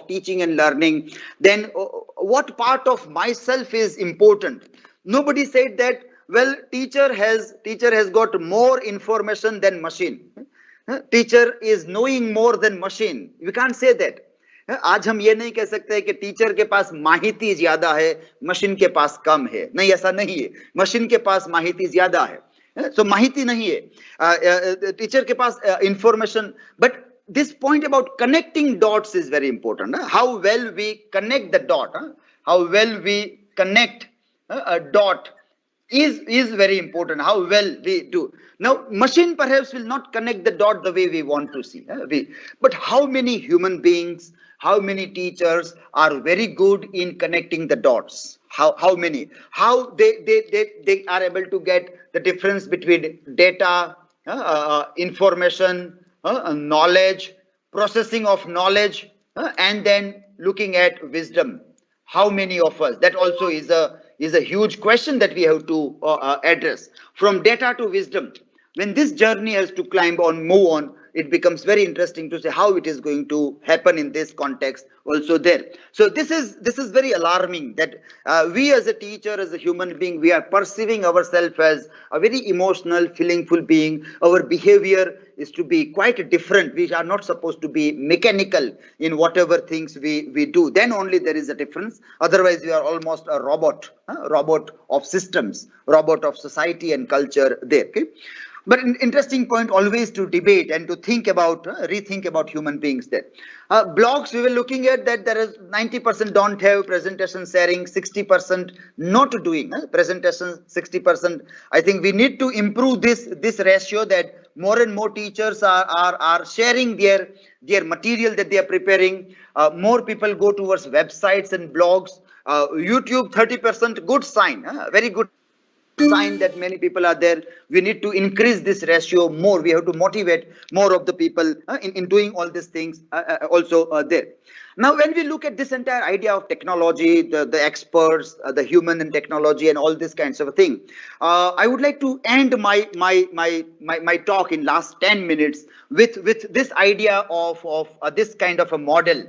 Speaker 2: teaching and learning, then what part of myself is important? Nobody said that. Well, teacher has got more information than machine. Teacher is knowing more than machine. We can't say that. आज हम ये नहीं कह सकते कि teacher के पास माहिती ज्यादा है, मशीन के पास कम है. नहीं, ऐसा नहीं है. मशीन के पास माहिती ज्यादा है, so माहिती नहीं है टीचर के पास information. But this point about connecting dots is very important. How well we connect the dot, how well we connect a dot is very important. How well we do. Now, machine perhaps will not connect the dot the way we want to see. But how many human beings, how many teachers are very good in connecting the dots? How many? How they are able to get the difference between data, information, knowledge, processing of knowledge, and then looking at wisdom. How many of us? That also is a huge question that we have to address. From data to wisdom, when this journey has to climb on, move on, it becomes very interesting to say how it is going to happen in this context also there. So this is very alarming that we as a teacher, as a human being, we are perceiving ourselves as a very emotional, feelingful being. Our behavior is to be quite different. We are not supposed to be mechanical in whatever things we do. Then only there is a difference. Otherwise, we are almost a robot, robot of systems, robot of society and culture there. Okay? But an interesting point always to debate and to think about, rethink about human beings there. Blogs, we were looking at that there is 90% don't have presentation sharing, 60% not doing presentation, 60%. I think we need to improve this ratio, that more and more teachers are sharing their material that they are preparing. More people go towards websites and blogs. YouTube 30%, good sign, very good sign that many people are there. We need to increase this ratio more. We have to motivate more of the people in doing all these things also there. Now, when we look at this entire idea of technology, the experts, the human and technology, and all this kinds of thing, I would like to end my talk in last 10 minutes with this idea of this kind of a model.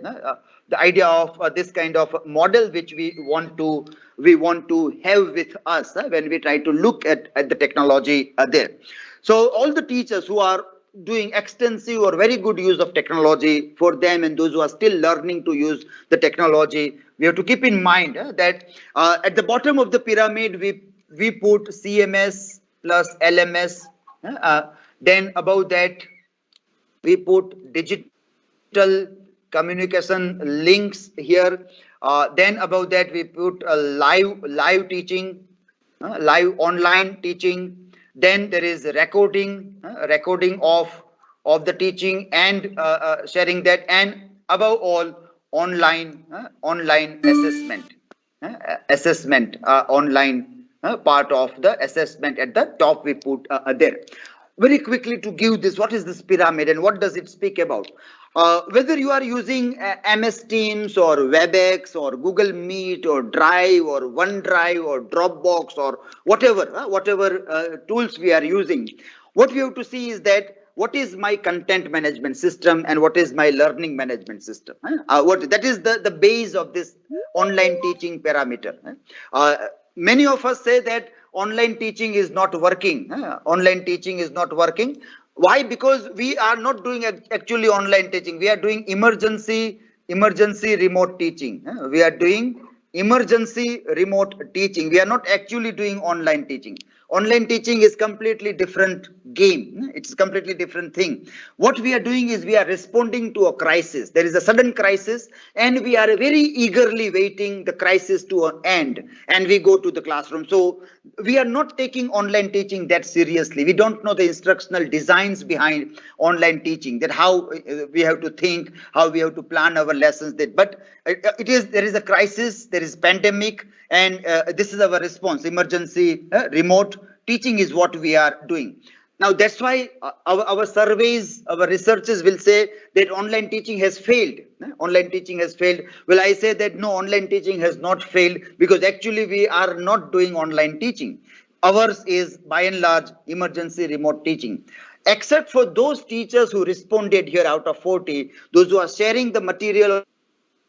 Speaker 2: The idea of this kind of model which we want to have with us when we try to look at the technology there. So all the teachers who are doing extensive or very good use of technology, for them and those who are still learning to use the technology, we have to keep in mind that at the bottom of the pyramid we put CMS plus LMS. Then above that we put digital communication links here. Then above that we put a live teaching, live online teaching. Then there is recording of the teaching and sharing that, and above all online assessment online part of the assessment at the top we put there. Very quickly to give this, what is this pyramid and what does it speak about? Whether you are using MS Teams or WebEx or Google Meet or Drive or OneDrive or Dropbox or whatever tools we are using, what we have to see is that what is my content management system and what is my learning management system. That is the base of this online teaching parameter. Many of us say that online teaching is not working. Online teaching is not working. Why? Because we are not doing actually online teaching. We are doing emergency remote teaching. We are doing emergency remote teaching. We are not actually doing online teaching. Online teaching is completely different game. It's a completely different thing. What we are doing is we are responding to a crisis. There is a sudden crisis and we are very eagerly waiting the crisis to an end and we go to the classroom. So we are not taking online teaching that seriously. We don't know the instructional designs behind online teaching, that how we have to think, how we have to plan our lessons. But there is a crisis, there is pandemic, and this is our response. Emergency remote teaching is what we are doing. Now that's why our surveys, our researchers will say that online teaching has failed. Online teaching has failed. Well, I say that no, online teaching has not failed, because actually we are not doing online teaching. Ours is by and large emergency remote teaching. Except for those teachers who responded here out of 40, those who are sharing the material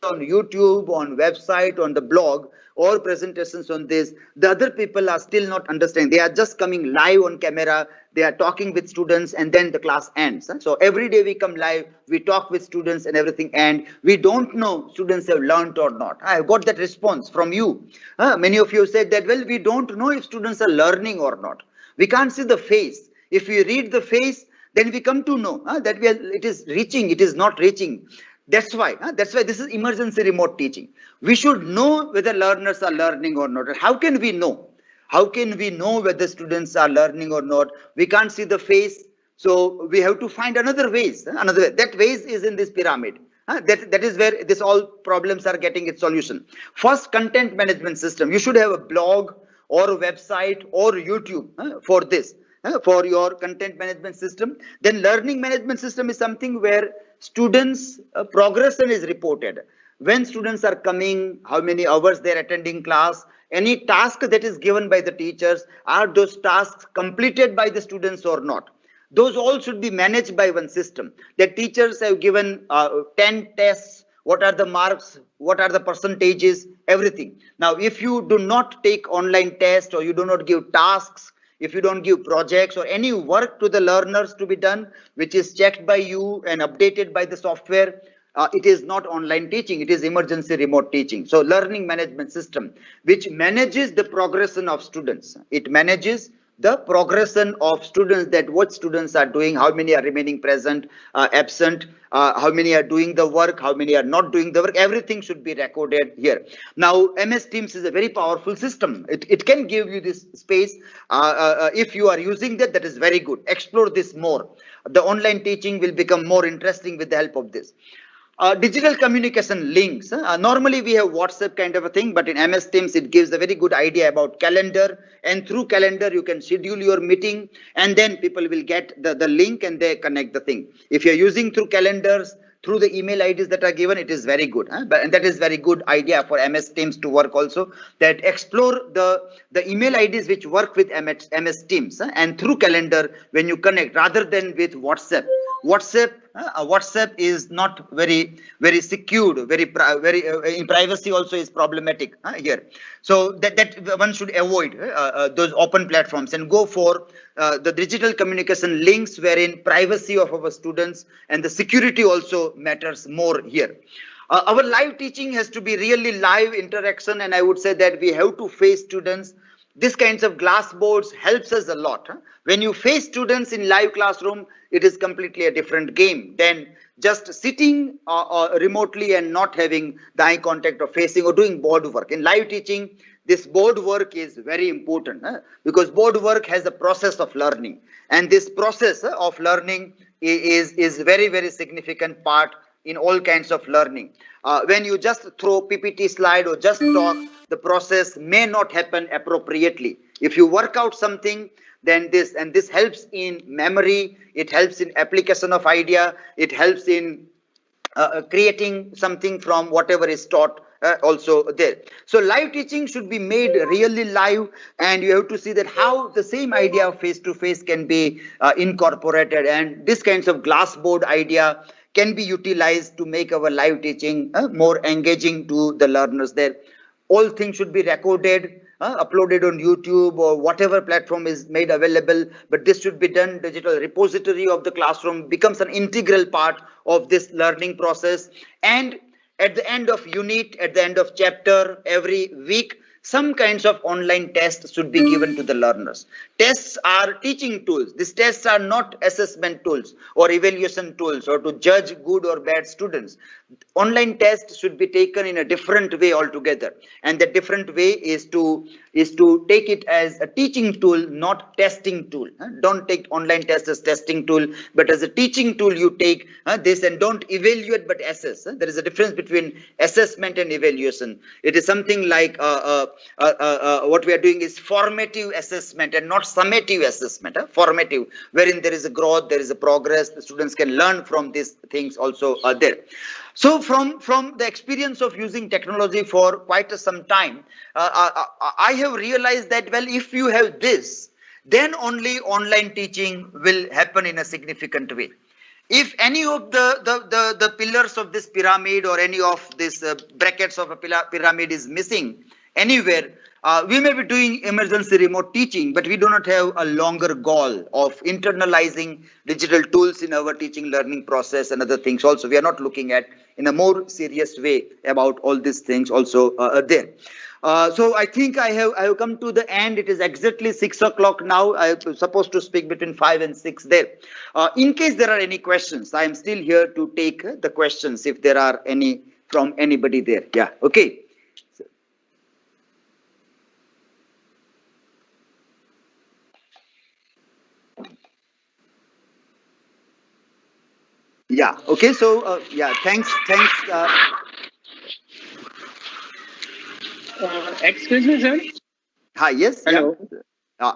Speaker 2: on YouTube, on website, on the blog, or presentations on this, the other people are still not understanding. They are just coming live on camera, they are talking with students, and then the class ends. So every day we come live, we talk with students and everything, and we don't know students have learned or not. I have got that response from you. Many of you said that, well, we don't know if students are learning or not. We can't see the face. If we read the face, then we come to know that it is reaching, it is not reaching. That's why this is emergency remote teaching. We should know whether learners are learning or not. How can we know? How can we know whether students are learning or not? We can't see the face, so we have to find another ways. Another way. That ways is in this pyramid. That is where this all problems are getting its solution. First, content management system. You should have a blog or a website or YouTube for this. For your content management system. Then learning management system is something where students progression is reported. When students are coming, how many hours they are attending class, any task that is given by the teachers, are those tasks completed by the students or not? those all should be managed by one system. The teachers have given 10 tests, what are the marks, what are the percentages, everything. Now, if you do not take online tests, or you do not give tasks, if you don't give projects or any work to the learners to be done, which is checked by you and updated by the software, it is not online teaching, it is emergency remote teaching. So learning management system, which manages the progression of students. It manages the progression of students, that what students are doing, how many are remaining present, absent, how many are doing the work, how many are not doing the work, everything should be recorded here. Now, MS Teams is a very powerful system. It can give you this space. If you are using that, that is very good. Explore this more. The online teaching will become more interesting with the help of this. Digital communication links. Normally we have WhatsApp kind of a thing, but in MS Teams it gives a very good idea about calendar, and through calendar you can schedule your meeting, and then people will get the link and they connect the thing. If you're using through calendars, through the email IDs that are given, it is very good. And that is very good idea for MS Teams to work also. That explore the email IDs which work with MS Teams, and through calendar when you connect, rather than with WhatsApp. WhatsApp is not very secured, very in privacy also is problematic here. So that one should avoid those open platforms and go for the digital communication links, wherein privacy of our students and the security also matters more here. Our live teaching has to be really live interaction, and I would say that we have to face students. This kinds of glass boards helps us a lot. When you face students in live classroom, it is completely a different game than just sitting remotely and not having the eye contact or facing or doing board work. In live teaching, this board work is very important, because board work has a process of learning, and this process of learning is very significant part in all kinds of learning. When you just throw PPT slide or just talk, the process may not happen appropriately. If you work out something, then this helps in memory, it helps in application of idea, it helps in creating something from whatever is taught also there. So live teaching should be made really live, and you have to see that how the same idea of face to face can be incorporated, and this kinds of glass board idea can be utilized to make our live teaching more engaging to the learners there. All things should be recorded, uploaded on YouTube or whatever platform is made available, but this should be done. Digital repository of the classroom becomes an integral part of this learning process. And at the end of unit, at the end of chapter, every week, some kinds of online tests should be given to the learners. Tests are teaching tools. These tests are not assessment tools or evaluation tools or to judge good or bad students. Online tests should be taken in a different way altogether, and the different way is to take it as a teaching tool, not testing tool. Don't take online test as testing tool, but as a teaching tool you take this, and don't evaluate but assess. There is a difference between assessment and evaluation. It is something like what we are doing is formative assessment and not summative assessment. Formative, wherein there is a growth, there is a progress, the students can learn from these things also there. So from the experience of using technology for quite some time, I have realized that, well, if you have this, then only online teaching will happen in a significant way. If any of the pillars of this pyramid or any of these brackets of a pyramid is missing anywhere, we may be doing emergency remote teaching, but we do not have a longer goal of internalizing digital tools in our teaching learning process and other things also. We are not looking at in a more serious way about all these things also there. So I think I have come to the end. It is exactly 6 o'clock now. I am supposed to speak between 5 and 6 there. In case there are any questions, I am still here to take the questions if there are any from anybody there. Yeah, okay. Yeah, okay. So, yeah, thanks.
Speaker 3: Excuse me, sir.
Speaker 2: Hi, yes.
Speaker 3: Hello.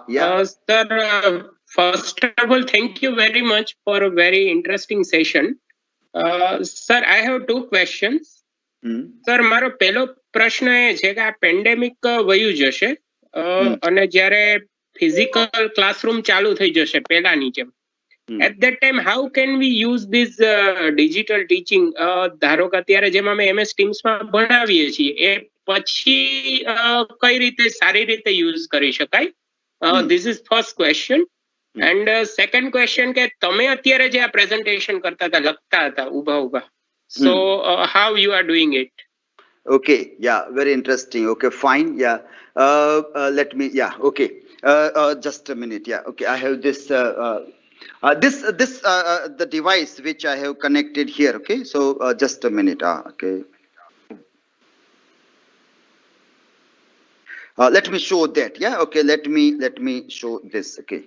Speaker 2: Yeah.
Speaker 3: Sir, first of all, thank you very much for a very interesting session. Sir, I have two questions. Sir મારો પહેલો પ્રશ્ન એ છે કે આ pandemic વયું જશે અને જ્યારે ફિઝિકલ ક્લાસરૂમ ચાલુ થઈ જશે પહેલાની જેમ, At that time, how can we use this digital teaching? ધારો કે અત્યારે જેમ અમે MS Teams માં ભણાવીએ છીએ એ પછી કઈ રીતે સારી રીતે યુઝ કરી શકાય? This is first question. And second question કે તમે અત્યારે જે આ presentation કરતા હતા, લખતા હતા ઊભા. So how you are doing it?
Speaker 2: Okay, yeah, very interesting. Okay, fine, yeah. Let me, yeah, okay. Just a minute, yeah. Okay, I have this. The device which I have connected here. Okay, so just a minute. Okay. Let me show that. Yeah. Okay. Let me show this. Okay.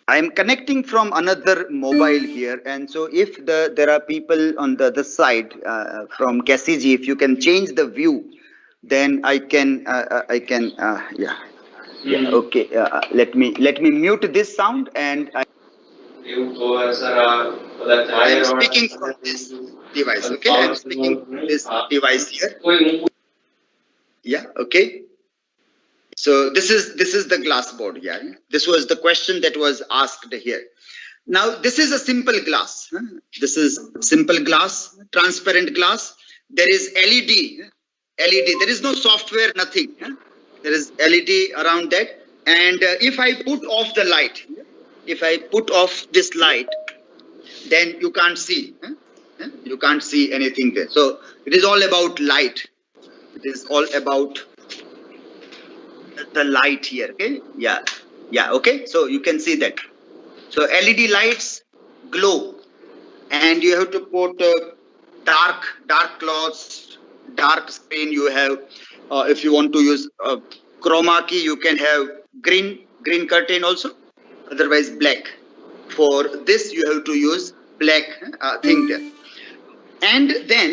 Speaker 2: I am connecting from another mobile here, and so if there are people on the other side from KCG, if you can change the view, then I can yeah. Okay. Let me mute this sound, and I am speaking from this device. Okay, I am speaking from this device here. Yeah. Okay. So this is the glass board. Yeah, this was the question that was asked here. Now this is a simple glass. This is simple glass, transparent glass. There is LED. There is no software, nothing. There is LED around that. And if I put off the light, if I put off this light, then you can't see. You can't see anything there. So it is all about light. It is all about the light here. Okay, yeah, okay, so you can see that. So LED lights glow, and you have to put dark cloths, dark screen. You have if you want to use chroma key, you can have green curtain also, otherwise black. For this you have to use black thing there. And then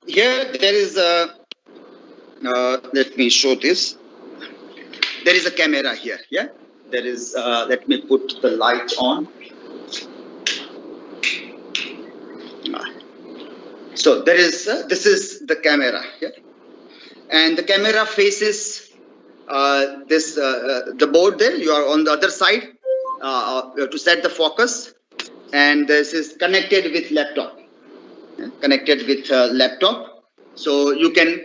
Speaker 2: here there is a let me show this. There is a camera here. Yeah, there is. Let me put the light on. So there is. This is the camera here, and the camera faces this the board there. You are on the other side. You have to set the focus, and this is connected with laptop. Connected with laptop, so you can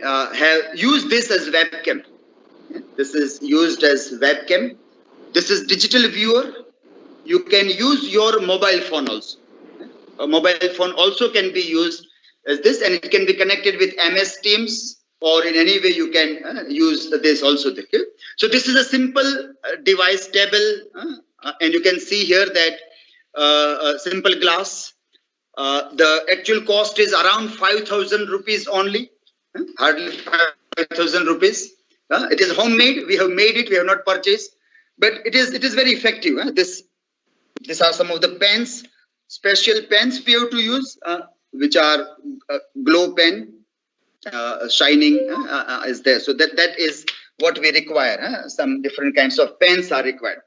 Speaker 2: use this as webcam. This is used as webcam. This is digital viewer. You can use your mobile phone also. A mobile phone also can be used as this, and it can be connected with MS Teams, or in any way you can use this also. Okay? So this is a simple device table, and you can see here that simple glass. The actual cost is around 5,000 rupees only, hardly 5,000 rupees. It is homemade. We have made it. We have not purchased, but it is very effective. These are some of the pens, special pens we have to use, which are glow pen, shining is there. So that is what we require. Some different kinds of pens are required.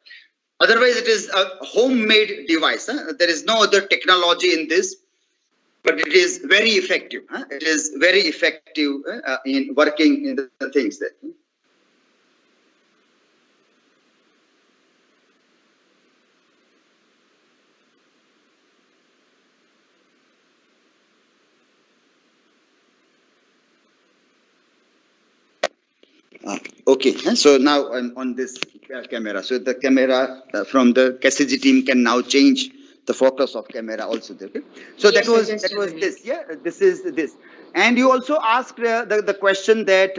Speaker 2: Otherwise, it is a homemade device. There is no other technology in this, but it is very effective. It is very effective in working in the things there. Okay, so now I'm on this camera. So the camera from the KCG team can now change the focus of camera also. Okay? So yes, that was this. Yeah, this is this. And you also asked the question that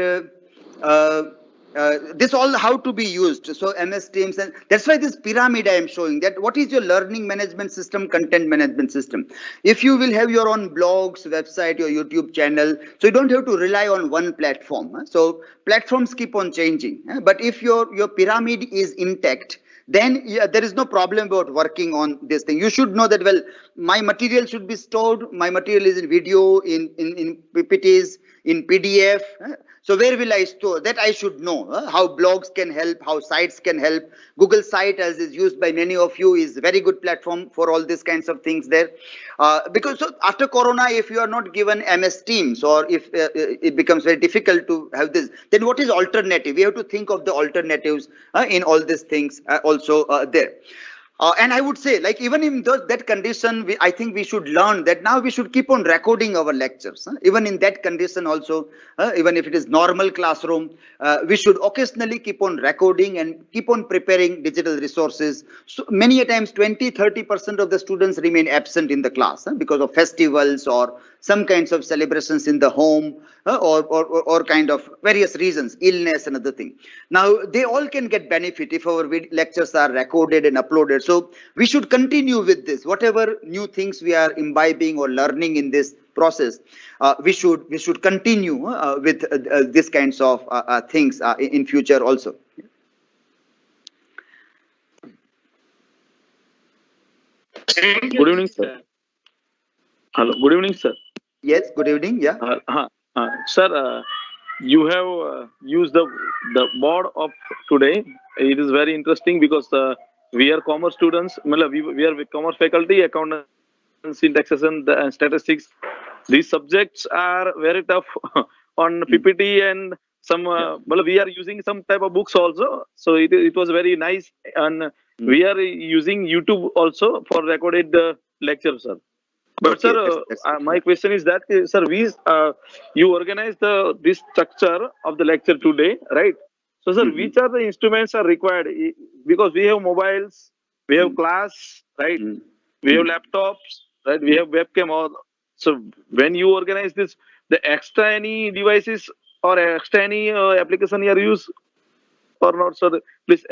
Speaker 2: this all how to be used. So MS Teams, and that's why this pyramid I am showing, that what is your learning management system, content management system. If you will have your own blogs, website, your YouTube channel, so you don't have to rely on one platform. So platforms keep on changing. But if your pyramid is intact, then there is no problem about working on this thing. You should know that, well, my material should be stored. My material is in video, in PPTs, in PDF. So where will I store that? I should know how blogs can help, how sites can help. Google Site, as is used by many of you, is very good platform for all these kinds of things there. Because so after Corona, if you are not given MS Teams, or if it becomes very difficult to have this, then what is alternative? We have to think of the alternatives in all these things also there. And I would say, like, even in that condition, I think we should learn that now we should keep on recording our lectures. Even in that condition also, even if it is normal classroom, we should occasionally keep on recording and keep on preparing digital resources. So many a times 20-30% of the students remain absent in the class because of festivals or some kinds of celebrations in the home, or kind of various reasons, illness and other thing. Now they all can get benefit if our lectures are recorded and uploaded. So we should continue with this. Whatever new things we are imbibing or learning in this process, we should continue with these kinds of things in future also.
Speaker 4: Good evening, sir. Hello. Good evening, sir.
Speaker 2: Yes. Good evening. Yeah.
Speaker 4: Sir, you have used the board of today. It is very interesting because we are commerce students. We are commerce faculty, accountancy, taxation, and statistics. These subjects are very tough on PPT, and some. We are using some type of books also. So it was very nice, and we are using YouTube also for recorded lectures, sir. But
Speaker 2: Okay,
Speaker 4: sir, my question is that, sir, you organized this structure of the lecture today, right? So, sir, which are the instruments are required? Because we have mobiles, we have class, right? We have laptops, right? We have webcam. So, when you organize this, the extra any devices or extra any application you are use or not, sir? Please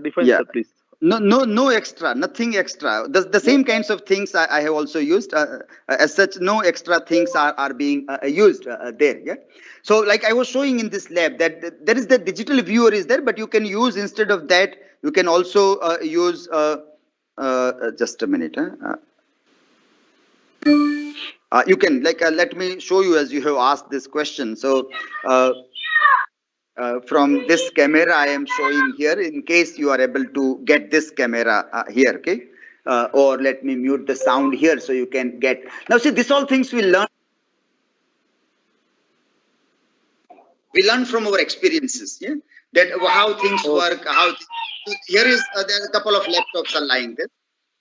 Speaker 4: define,
Speaker 2: yeah.
Speaker 4: sir, please.
Speaker 2: No extra, nothing extra. The same kinds of things I have also used. As such, no extra things are being used there. Yeah. So, like I was showing in this lab, that there is the digital viewer is there, but you can use, instead of that, you can also use. Just a minute. You can, like, let me show you, as you have asked this question. So. From this camera I am showing here, in case you are able to get this camera here, okay? Or let me mute the sound here so you can get. Now see, this all things we learn from our experiences, yeah? That how things work, so here is, there are a couple of laptops are lying there.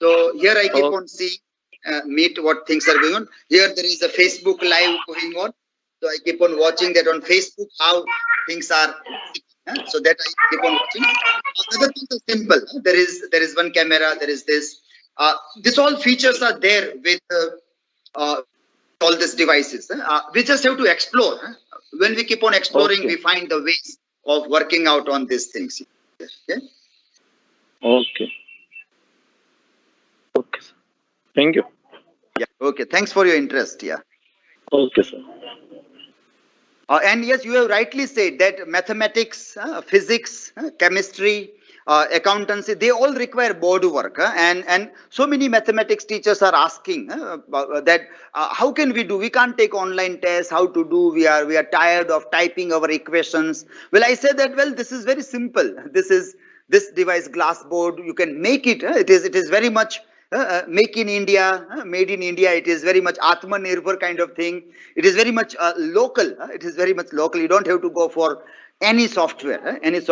Speaker 2: So here I keep on seeing, meet what things are going on. Here there is a Facebook live going on. So I keep on watching that on Facebook, how things are. So that I keep on watching. Other things are simple. There is one camera. There is this. This all features are there with all these devices. We just have to explore. When we keep on exploring, we find the ways of working out on these things. Yeah?
Speaker 4: Okay. Okay, sir. Thank you.
Speaker 2: Yeah. Okay. Thanks for your interest. Yeah.
Speaker 4: Okay, sir.
Speaker 2: And yes, you have rightly said that mathematics, physics, chemistry, accountancy, they all require board work. And so many mathematics teachers are asking that how can we do? We can't take online tests. How to do? We are tired of typing our equations. Well, I say that, well, this is very simple. This device, glass board, you can make it. It is very much make in India, made in India. It is very much Atmanirbhar kind of thing. It is very much local. It is very much local. You don't have to go for any software, and it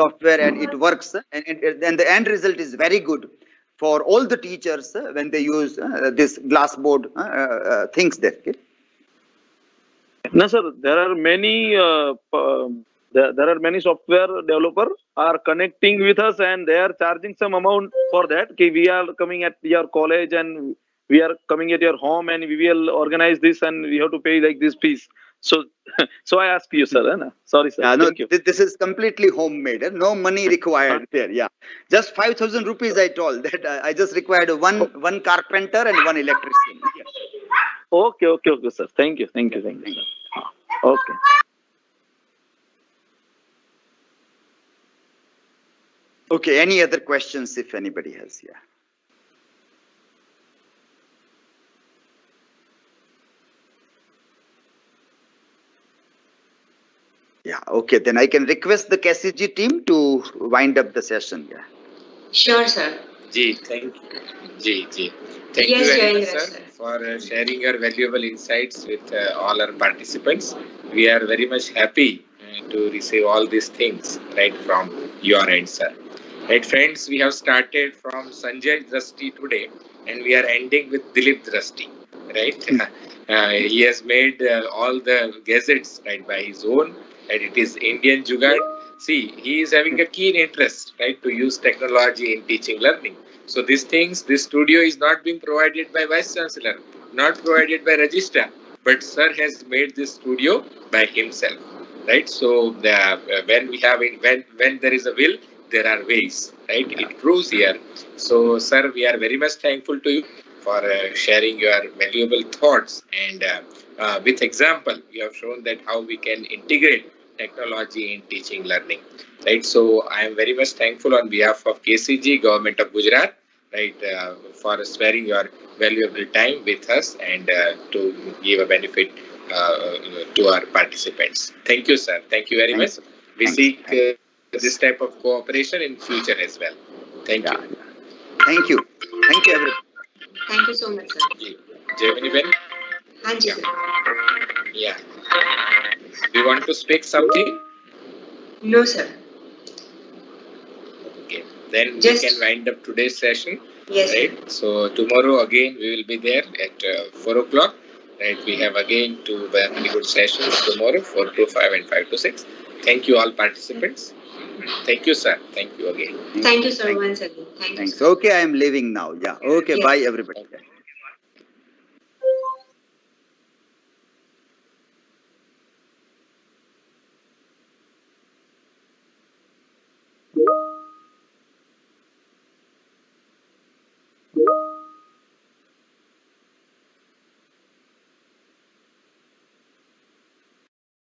Speaker 2: works. And the end result is very good for all the teachers when they use this glass board things there. Okay?
Speaker 4: No, sir. There are many. There are many software developer are connecting with us, and they are charging some amount for that. Okay, we are coming at your college, and we are coming at your home, and we will organize this, and we have to pay like this fees. So, so I ask you, sir. Sorry, sir.
Speaker 2: Yeah, no,
Speaker 4: thank you.
Speaker 2: This is completely homemade. No money required there. Yeah, just 5,000 rupees. I told that I just required one carpenter and one electrician. Yeah.
Speaker 4: Okay, sir. Thank you, sir. Okay.
Speaker 2: Okay, any other questions if anybody has? Yeah. Yeah, okay, then I can request the KCG team to wind up the session. Yeah.
Speaker 5: Sure, sir.
Speaker 1: Thank you. Thank
Speaker 5: Yes,
Speaker 1: you very
Speaker 5: Jayendra,
Speaker 1: much, sir,
Speaker 5: sir.
Speaker 1: for sharing your valuable insights with all our participants. We are very much happy to receive all these things right from your end, sir. Right, friends, we have started from Sanjay Drasti today, and we are ending with Dilip Drasti. Right, he has made all the gadgets right by his own, and it is Indian Jugaad. See, he is having a keen interest, right, to use technology in teaching learning. So these things, this studio is not being provided by Vice Chancellor, not provided by Register, but Sir has made this studio by himself, right? So when we have it, when there is a will, there are ways, right? Yeah. It proves here. So, Sir, we are very much thankful to you for sharing your valuable thoughts, and with example, you have shown that how we can integrate technology in teaching learning, right? So I am very much thankful on behalf of KCG, Government of Gujarat, right, for sparing your valuable time with us and to give a benefit to our participants. Thank you, sir. Thank you very much. We seek this type of cooperation in future as well. Thank you.
Speaker 2: Thank you. Thank you, everyone.
Speaker 5: Thank you so much, sir.
Speaker 1: Jayamini Ben?
Speaker 5: Thank you, sir.
Speaker 1: Yeah. Do you want to speak something?
Speaker 5: No, sir.
Speaker 1: Okay. Then
Speaker 5: Just,
Speaker 1: we can wind up today's session.
Speaker 5: Yes,
Speaker 1: right? So tomorrow again we will be there at 4 o'clock. Right? We have again two very good sessions tomorrow, 4 to 5 and 5 to 6. Thank you all participants. Thank you, sir. Thank you again.
Speaker 5: Thank you, sir, once again.
Speaker 2: Thanks. Okay, I am leaving now. Yeah. Okay,
Speaker 5: Yes.
Speaker 2: bye everybody. Yeah.